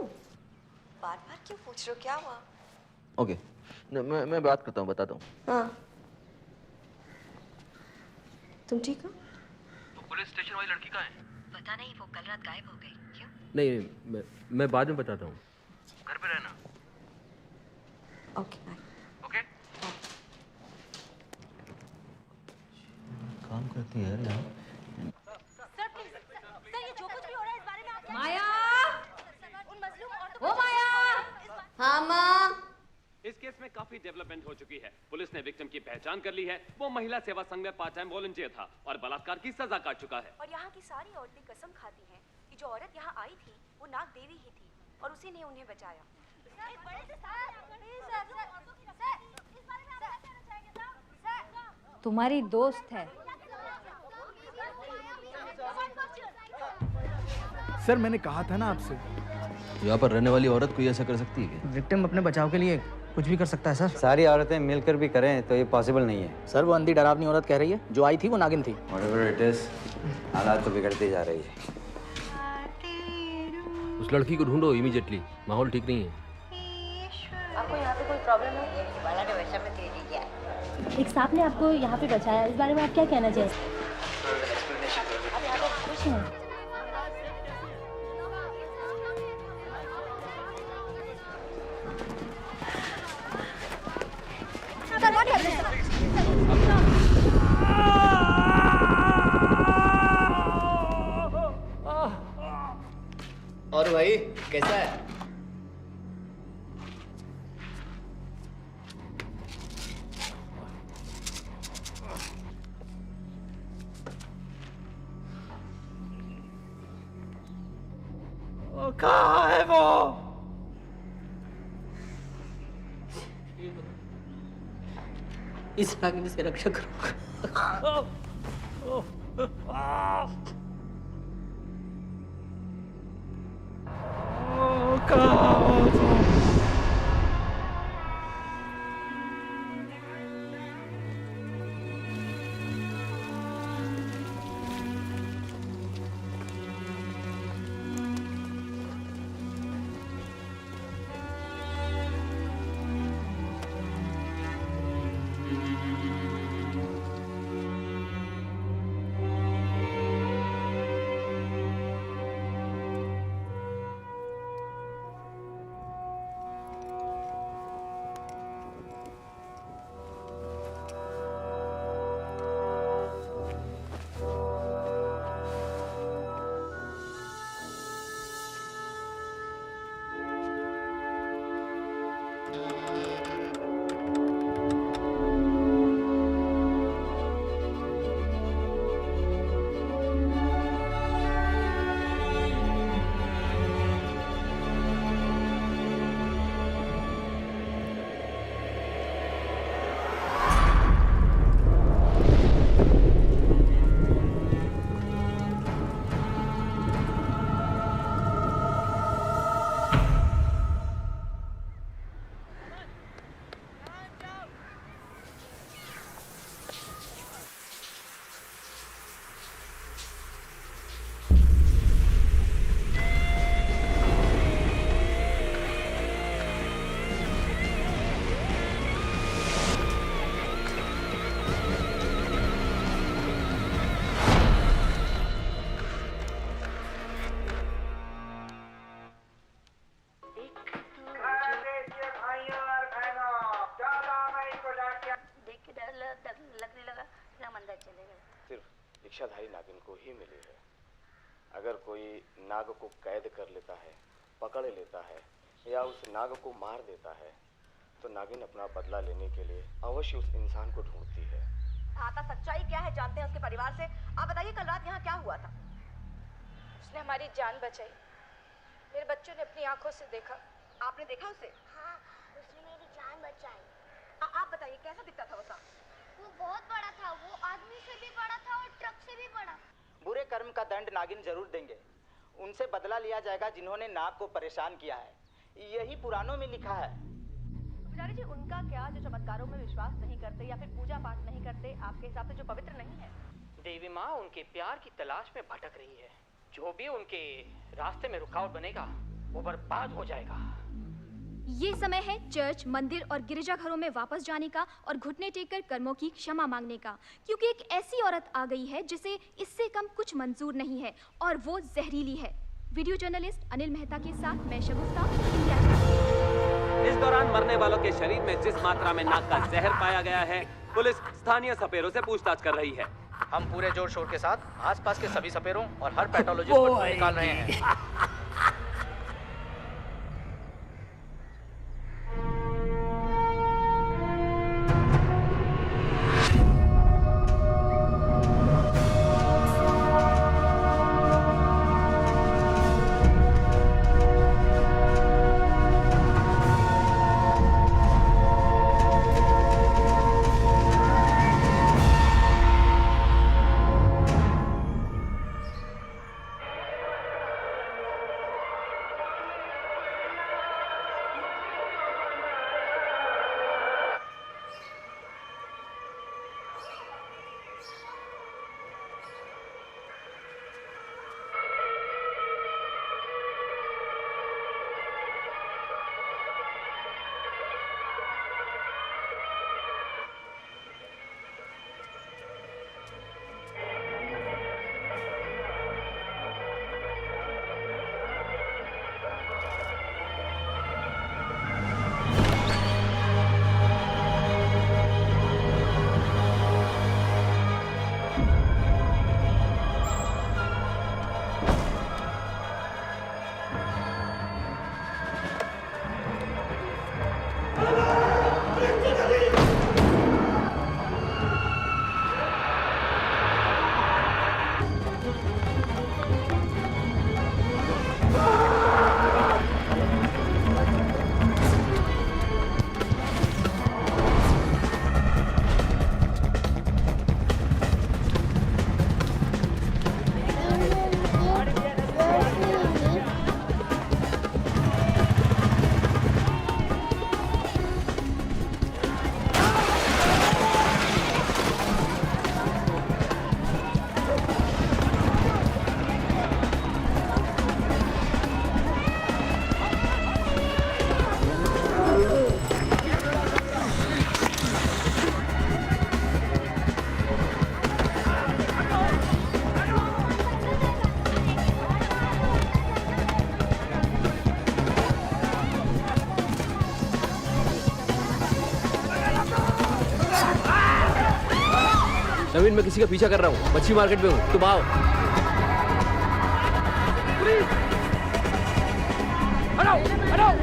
बार बार क्यों पूछ रहे हो, क्या हुआ? ओके, मैं बात करता हूँ, बताता हूँ। हाँ तुम ठीक हो? तो पुलिस स्टेशन वाली लड़की कहाँ है? पता नहीं, वो कल रात गायब हो गई। क्यों? नहीं, मैं बाद में बताता हूँ। घर पे रहना। Okay bye. ओके। काम करती है यार। माया, ओ माया। हाँ माँ। इस केस में काफी डेवलपमेंट हो चुकी है। पुलिस ने विक्टिम की पहचान कर ली है। वो महिला सेवा संघ में पार्ट टाइम वॉलंटियर था और बलात्कार की सजा काट चुका है। और यहाँ की सारी औरतें कसम खाती हैं कि जो औरत यहाँ आई थी वो नाग देवी ही थी और उसी ने उन्हें बचाया। तुम्हारी दोस्त है। सर मैंने कहा था ना आपसे। यहाँ पर रहने वाली औरत कोई ऐसा कर सकती है क्या? विक्टिम अपने बचाव के लिए कुछ भी कर सकता है सर। सारी औरतें मिलकर भी करें तो ये पॉसिबल नहीं है। सर वो अंधी डरावनी औरत कह रही है, जो आई थी वो नागिन थी। Whatever it is, हालात तो बिगड़ती जा रही है। उस लड़की को ढूंढो इमीडिएटली, माहौल ठीक नहीं है। आपको यहाँ पे कोई प्रॉब्लम है? वाला ने वैसा में तेजी किया। एक सांप ने आपको यहाँ पे बचाया, इस बारे में आप क्या कहना चाहेंगे? आप यहाँ पे खुश हैं? और भाई कैसा है? कहाँ है वो? इस नागिन से रक्षा करो। को ही मिली है। अगर कोई नाग को कैद कर लेता है, पकड़ लेता है या उस नाग को मार देता है तो नागिन अपना बदला लेने के लिए अवश्य उस इंसान को ढूंढती है। आता सच्चाई क्या है जानते हैं उसके परिवार से। आप बताइए कल रात यहाँ क्या हुआ था? उसने हमारी जान बचाई। मेरे बच्चों ने अपनी आंखों से देखा। आपने देखा उसे? हाँ, उसने मेरी जान बचाई। आप बताइए कैसा दिखता था वो सांप? वो बहुत बड़ा था, वो आदमी से भी बड़ा था और ट्रक से भी बड़ा। बुरे कर्म का दंड नागिन जरूर देंगे। उनसे बदला लिया जाएगा जिन्होंने नाग को परेशान किया है। यही पुराणों में लिखा है। पुजारी जी, उनका क्या जो चमत्कारों में विश्वास नहीं करते या फिर पूजा पाठ नहीं करते, आपके हिसाब से जो पवित्र नहीं है? देवी माँ उनके प्यार की तलाश में भटक रही है। जो भी उनके रास्ते में रुकावट बनेगा वो बर्बाद हो जाएगा। ये समय है चर्च, मंदिर और गिरजाघरों में वापस जाने का और घुटने टेककर कर्मों की क्षमा मांगने का, क्योंकि एक ऐसी औरत आ गई है जिसे इससे कम कुछ मंजूर नहीं है और वो जहरीली है। वीडियो जर्नलिस्ट अनिल मेहता के साथ मैं शगुफ्ता, इंडिया। इस दौरान मरने वालों के शरीर में जिस मात्रा में नाग का जहर पाया गया है, पुलिस स्थानीय सपेरों से पूछताछ कर रही है। हम पूरे जोर शोर के साथ आसपास के सभी सपेरों और हर पैथोलॉजिस्ट को निकाल रहे हैं। नवीन, मैं किसी का पीछा कर रहा हूँ। मच्छी मार्केट में हूँ, तुम आओ। हटाओ, हटाओ।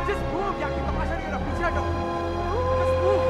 Just move, यार, ये तमाशा नहीं हो रहा, पीछे हटो। Just move.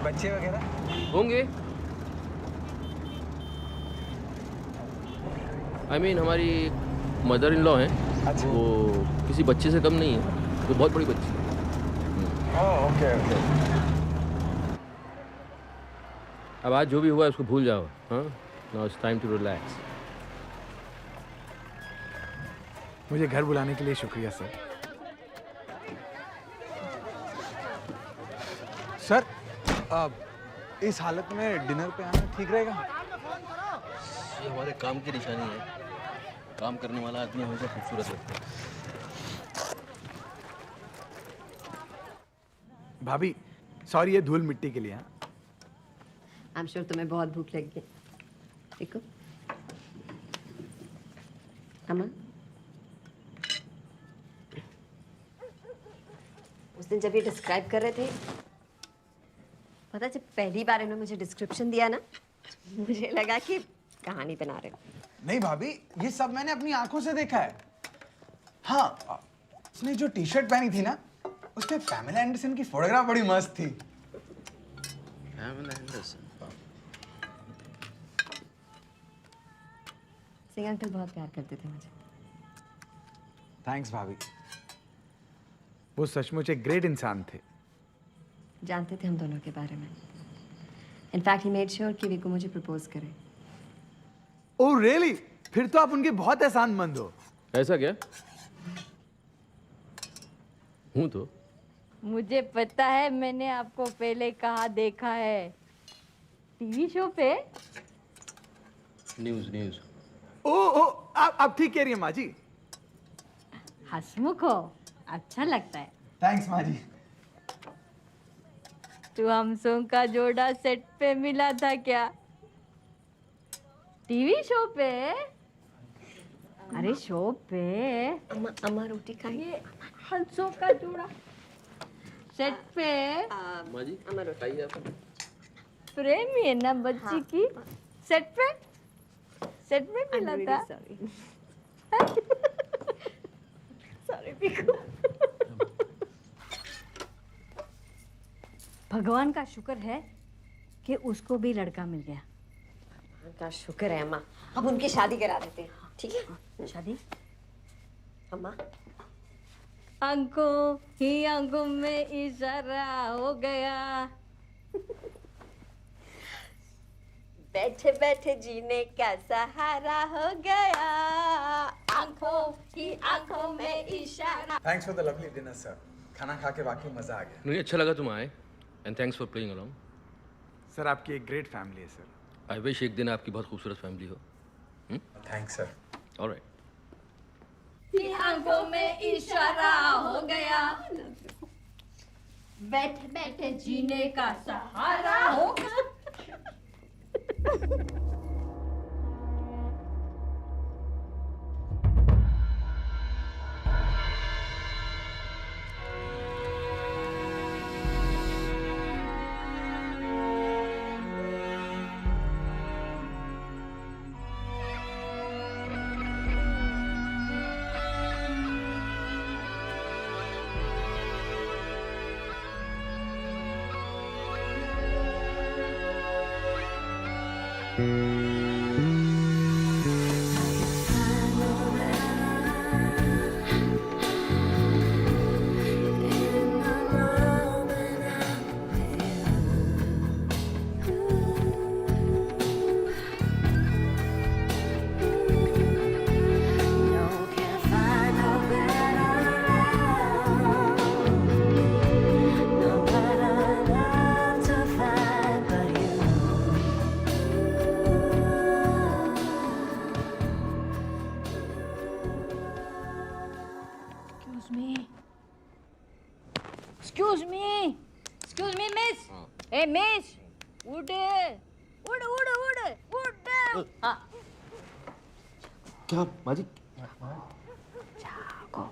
बच्चे वगैरह होंगे। I mean, हमारी मदर इन लॉ हैं। वो किसी बच्चे से कम नहीं है, वो बहुत बड़ी बच्ची है। Okay okay. अब आज जो भी हुआ है उसको भूल जाओ। हाँ, now it's time to relax. मुझे घर बुलाने के लिए शुक्रिया सर। सर, इस हालत में डिनर पे आना ठीक रहेगा? ये हमारे काम की निशानी है। काम करने वाला आदमी हमेशा खूबसूरत लगता है। भाभी, सॉरी ये धूल मिट्टी के लिए। आई एम श्योर तुम्हें बहुत भूख लगी है। देखो अमन, उस दिन जब ये डिस्क्राइब कर रहे थे, पता जब पहली बार इन्होंने मुझे डिस्क्रिप्शन दिया ना, मुझे लगा कि कहानी बना रहे हो। नहीं भाभी, ये सब मैंने अपनी आंखों से देखा है। हाँ, उसने जो टी शर्ट पहनी थी ना, उसमें पैमेला एंडरसन की फोटोग्राफ बड़ी मस्त थी। Pamela Anderson. सिंह अंकल बहुत प्यार करते थे मुझे। थैंक्स भाभी। वो सचमुच एक ग्रेट इंसान थे। जानते थे हम दोनों के बारे में। इनफैक्ट ही मेड श्योर कि विको मुझे प्रपोज करे। Oh really? फिर तो आप उनके बहुत एहसानमंद हो। ऐसा क्या? हूँ तो। मुझे पता है, मैंने आपको पहले कहाँ देखा है। टीवी शो पे। न्यूज़। ओह, आप ठीक कह रही हैं माँ जी। हंसमुख हो, अच्छा लगता है। थैंक्स माँ जी। तू हम सॉन्ग का जोड़ा सेट पे मिला था क्या? टीवी शो पे? अरे शो पे। अम्मा रोटी खाइए। हंसों का जोड़ा सेट पे। माँ जी, खाइए आप। प्रेमी है ना बच्ची की। सेट पे मिला था। सॉरी पिकू। भगवान का शुक्र है कि उसको भी लड़का मिल गया। भगवान का शुक्र है अम्मा। अब उनकी शादी करा देते हैं, ठीक है? शादी? अम्मा, आंखों ही आंखों में इशारा हो गया। बैठे बैठे जीने का सहारा हो गया। आंखों ही आंखों में इशारा। Thanks for the lovely dinner sir. खाना खा के वाकई मजा आ गया। मुझे अच्छा लगा तुम आए। And thanks for playing along. Sir, आपकी एक ग्रेट फैमिली है सर। आई विश एक दिन आपकी बहुत खूबसूरत फैमिली हो। Thanks sir. ऑलराइट। आंखों में इशारा हो गया। बैठे बैठे जीने का सहारा हो गया। Mm-hmm. Excuse me miss. ए मिस, उड़ उड़ उड़ उड़ उड़। हाँ क्या माजी? जागो।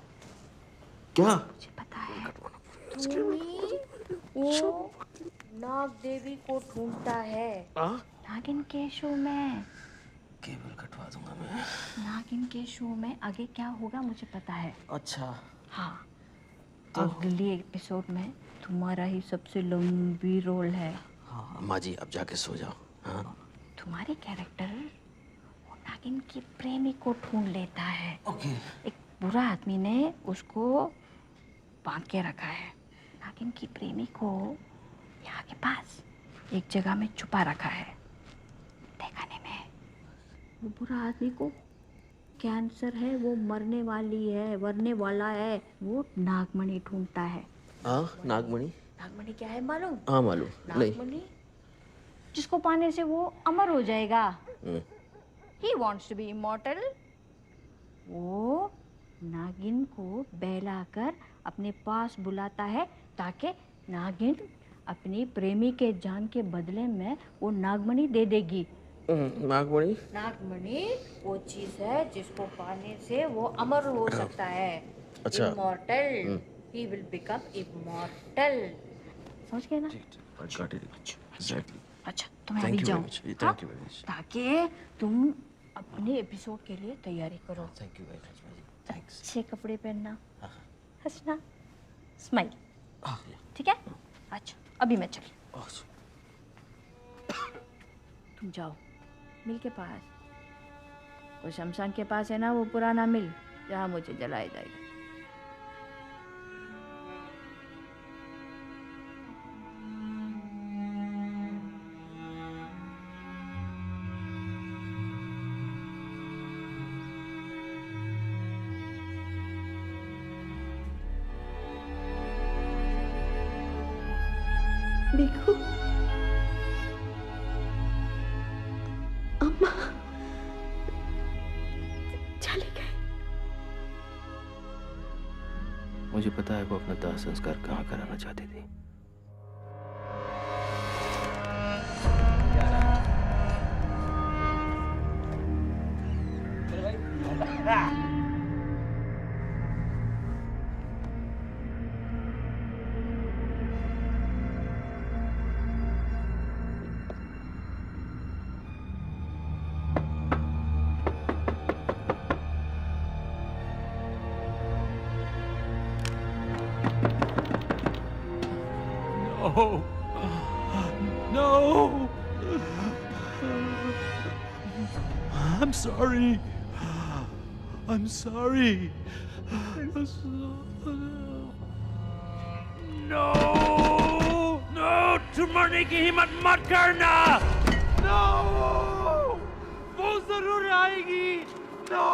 क्या? मुझे पता है वो नाग देवी को ढूंढता है नागिन के शो में। केबल कटवा दूंगा मैं। नागिन के शो में आगे क्या होगा मुझे पता है। अच्छा हाँ तो अगले एपिसोड में तुम्हारा ही सबसे लंबी रोल है। हाँ माजी अब जाके सो जाओ। हाँ तुम्हारे कैरेक्टर वो नागिन की प्रेमी को ढूंढ लेता है। ओके। एक बुरा आदमी ने उसको बांध के रखा है। नागिन की प्रेमी को यहाँ के पास एक जगह में छुपा रखा है। देखने में वो बुरा आदमी को कैंसर है, वो मरने वाला है। वो नागमणि ढूंढता है। हाँ नागमणि। नागमणि क्या है मालूम? हाँ मालूम। नागमणि जिसको पाने से वो अमर हो जाएगा। He wants to be immortal। वो नागिन को बहलाकर अपने पास बुलाता है ताकि नागिन अपनी प्रेमी के जान के बदले में वो नागमणि दे देगी। नागमणि? नागमणि वो चीज है जिसको पाने से वो अमर हो सकता है। अच्छा। Immortal. He will become immortal। समझ गए ना? एग्जैक्टली। अच्छा तो मैं अभी जाऊँ थैंक यू वेरी मच। ताकि तुम अपने एपिसोड के लिए तैयारी करो। थैंक यू वेरी मच माजी। थैंक्स। अच्छे कपड़े पहनना, हंसना, स्माइल। ठीक है? अच्छा अभी मैं चली। तुम जाओ मिल के पास। वो शमशान के पास है ना वो पुराना मिल जहाँ मुझे जलाया जाएगा। देखो अम्मा चले गए। मुझे पता है वो अपना दाह संस्कार कहाँ कराना चाहती थी। No. No. I'm sorry. I'm sorry. No. No. तुम मरने की हिम्मत मत करना. No. वो जरूर आएगी. No.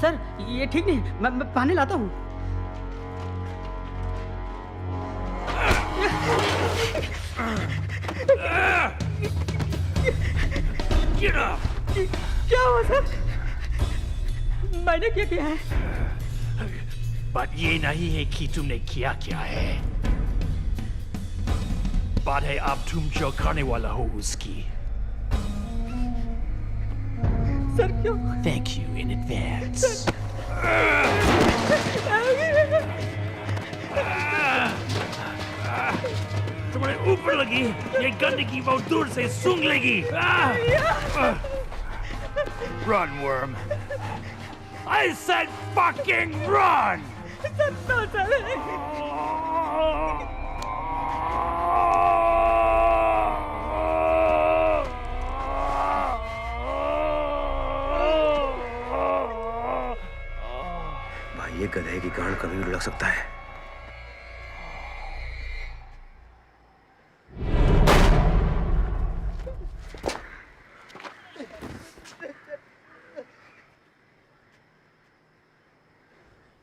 सर ये ठीक नहीं, मैं पानी लाता हूँ। क्या हुआ सर? मैंने क्या किया है? बात ये नहीं है कि तुमने क्या किया है, बात है अब तुम जो करने वाला हो उसकी। सर क्यों? Thank you in advance. तुम्हारे ऊपर लगी ये गंदगी बहुत दूर से सूंघ लेगी। Run, worm. I said fucking run! भाई ये गधे की गांड कभी भी लग सकता है।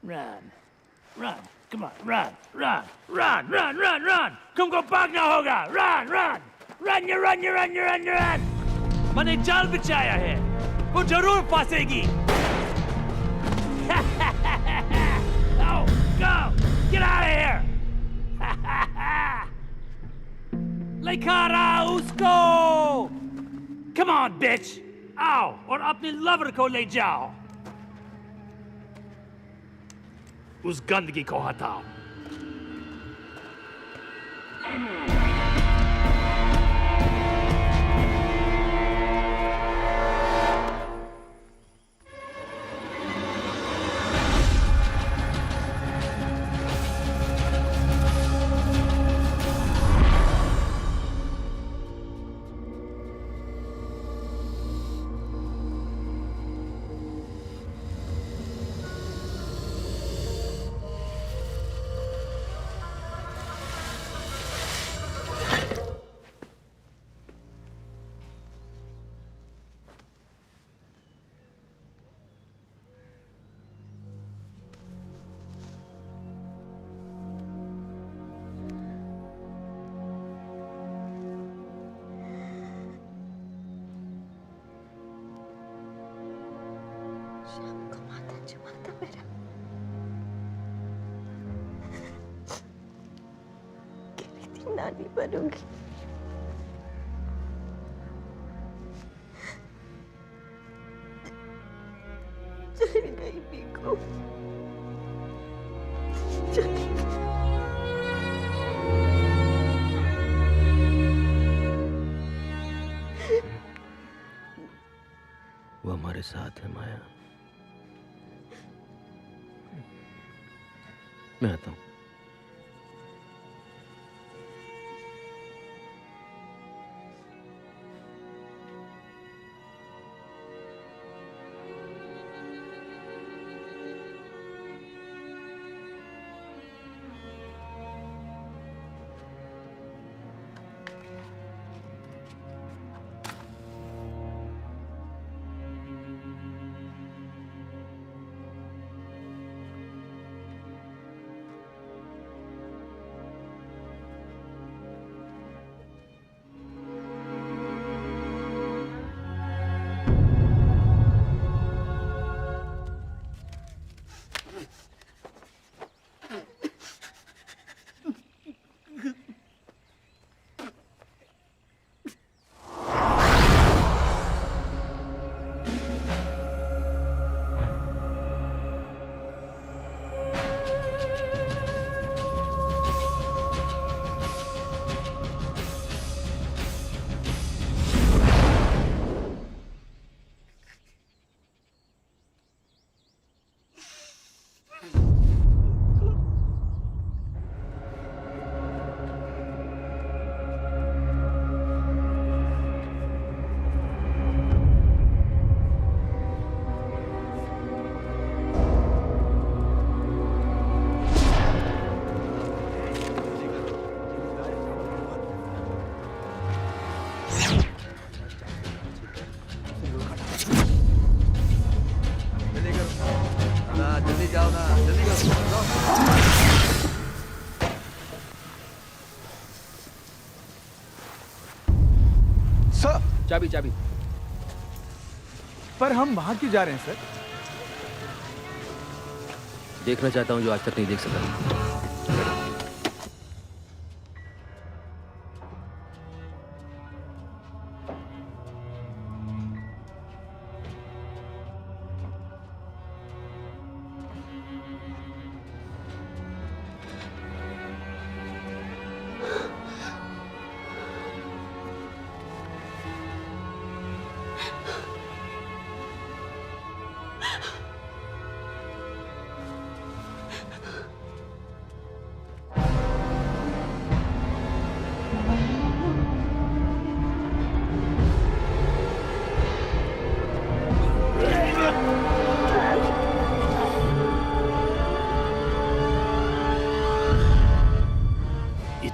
Run, run, come on, run, run, run, run, run, run! तुमको भागना होगा, run, run, run, you run, you run, you run, you run! मैंने जाल बिछाया है, वो जरूर फंसेगी। Oh, go, get out of here! लेकर आओ उसको! Come on, bitch! आओ और अपने लवर को ले जाओ। उस गंदगी को हटाओ। शाम को माता जुमाता मेरा किसी दिन नानी बनूंगी। चली गई पीकू, चली वो हमारे साथ है माया। मैं आता हूँ। जल्दी जाओ ना, जल्दी करो। सर चाबी चाबी। पर हम वहां क्यों जा रहे हैं सर? देखना चाहता हूँ जो आज तक नहीं देख सका।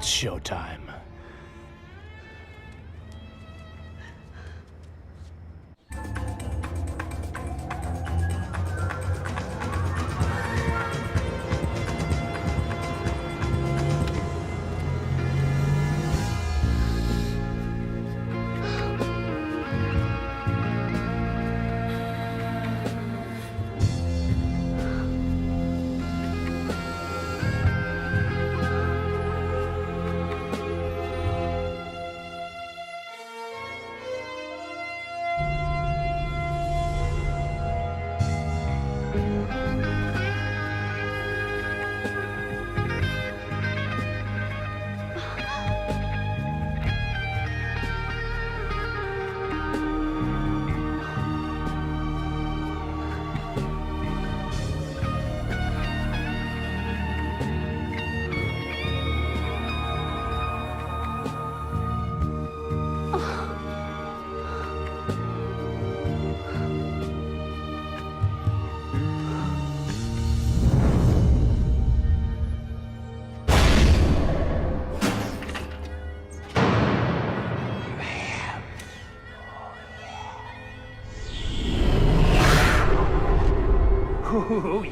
It's showtime.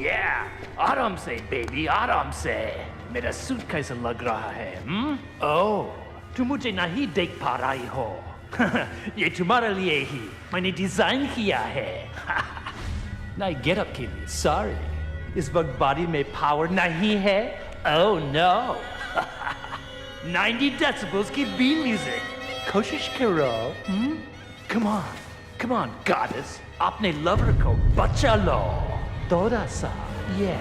Yeah, आराम से बेबी, आराम से। मेरा सूट कैसा लग रहा है? ओह, तुम मुझे नहीं देख पा रही हो। ये तुम्हारे लिए ही मैंने डिजाइन किया है। नहीं गेटअप के लिए, सॉरी। इस वक्त बॉडी में पावर नहीं है। Oh no. 90 डेसिबल्स की बीट म्यूजिक। कोशिश करो। Come on, goddess. अपने लवर को बचा लो। थोड़ा सा, yeah.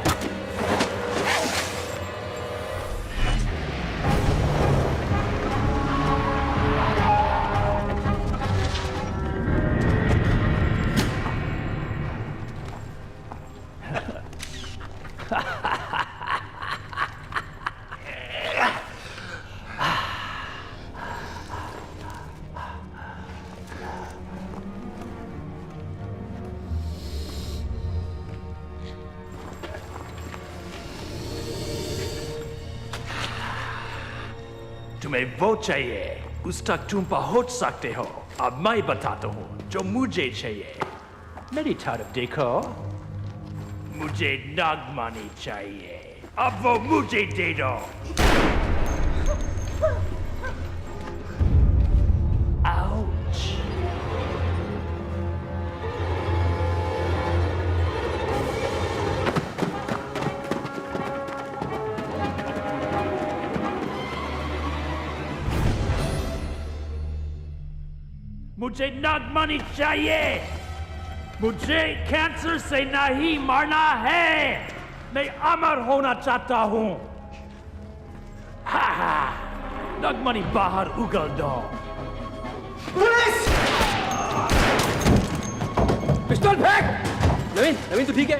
तुम्हें वो चाहिए, उस तक तुम पहुंच सकते हो। अब मैं बताता हूँ जो मुझे चाहिए। मेरी तरफ देखो, मुझे नागमणि चाहिए। अब वो मुझे दे दो। आउच। मुझे नागमणि चाहिए। मुझे कैंसर से नहीं मरना है। मैं अमर होना चाहता हूँ। नागमणि बाहर उगल दो। पुलिस! पिस्तौल फेंक! नवीन तू ठीक है?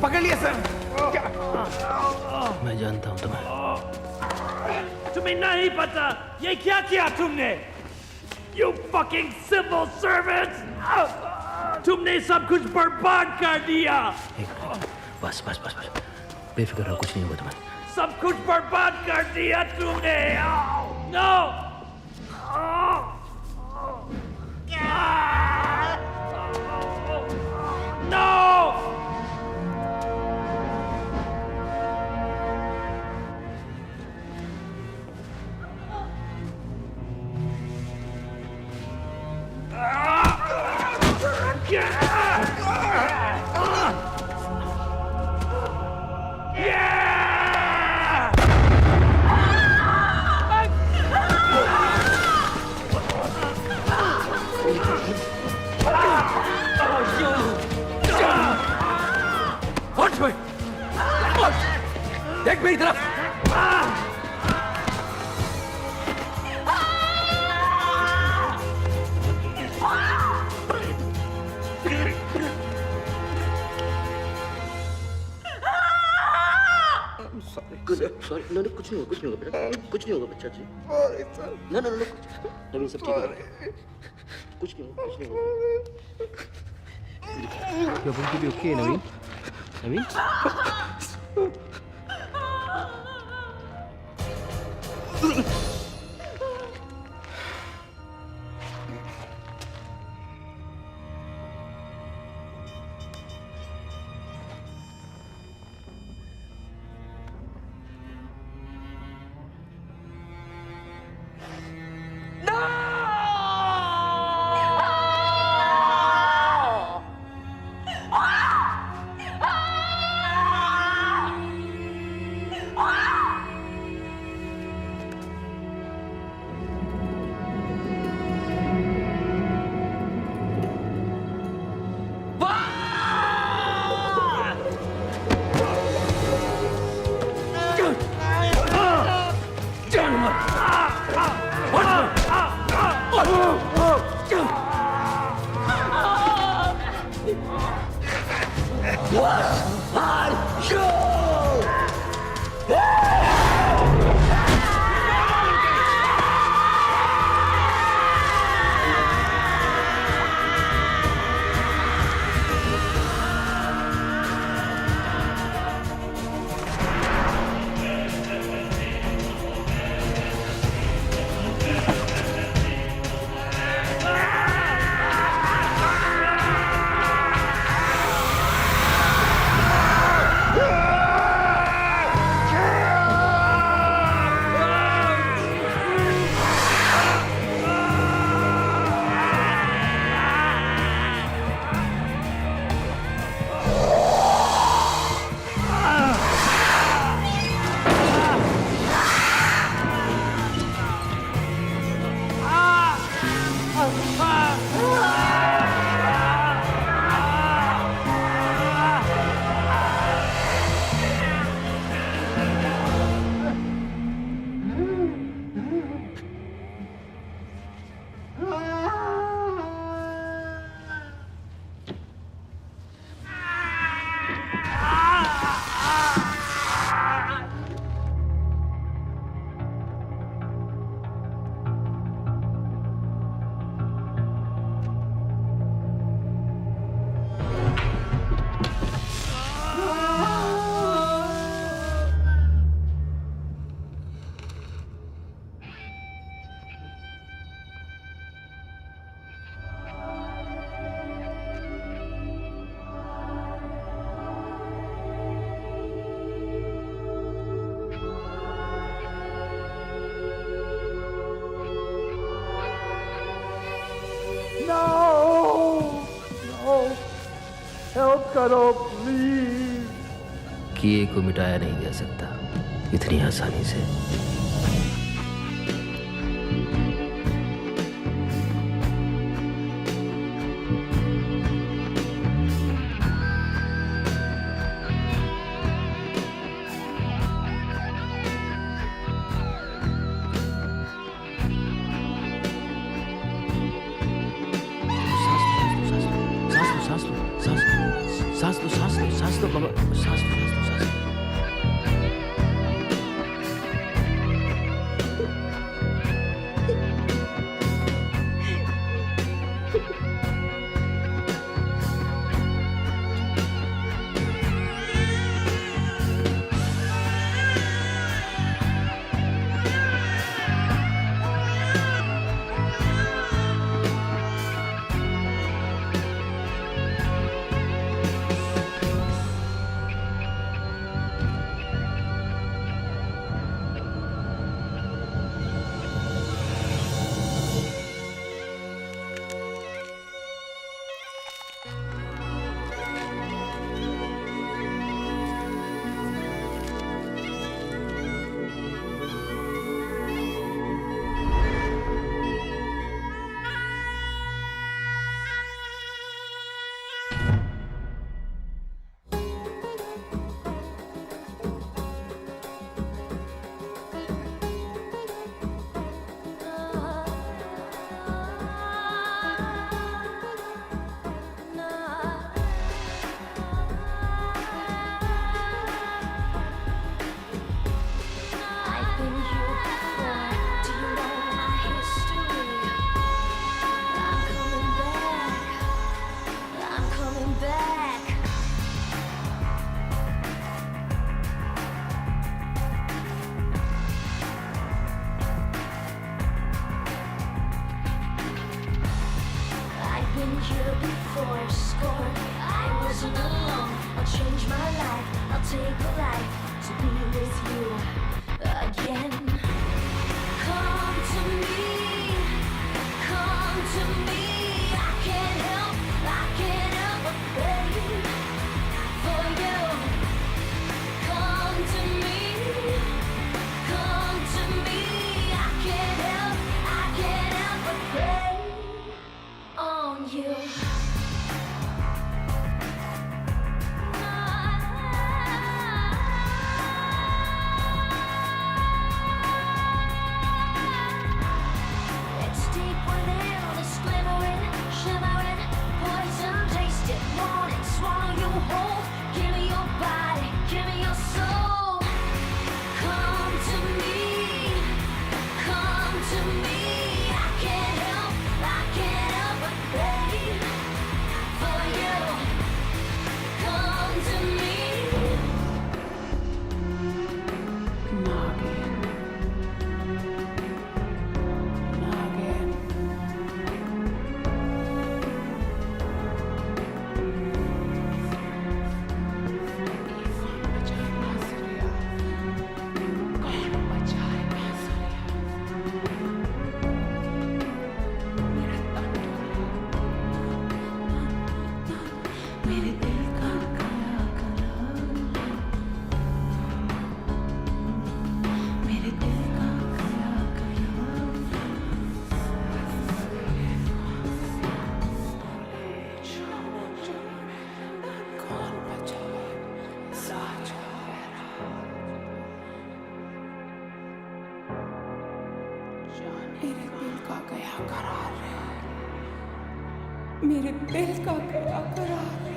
पकड़ लिया सर। मैं जानता हूं तुम्हें। तुम्हें नहीं पता ये क्या किया तुमने? You fucking civil servants! तुमने सब कुछ बर्बाद कर दिया। बस बेफिक्र रहो, कुछ नहीं होगा तुम्हें। सब कुछ बर्बाद कर दिया तुमने। नो। नो। देख मेरी तरफ। सॉरी नो नो कुछ नहीं होगा बेटा कुछ नहीं होगा बच्चा जी नो नो नो कुछ नवीन सब ठीक होगा कुछ नहीं होगा You're going to be okay, Naveen. Naveen? Help करो प्लीज। किए को मिटाया नहीं जा सकता इतनी आसानी से। सांस लो बाबा, सांस लो। क्या करार है, मेरे दिल का क्या करार है।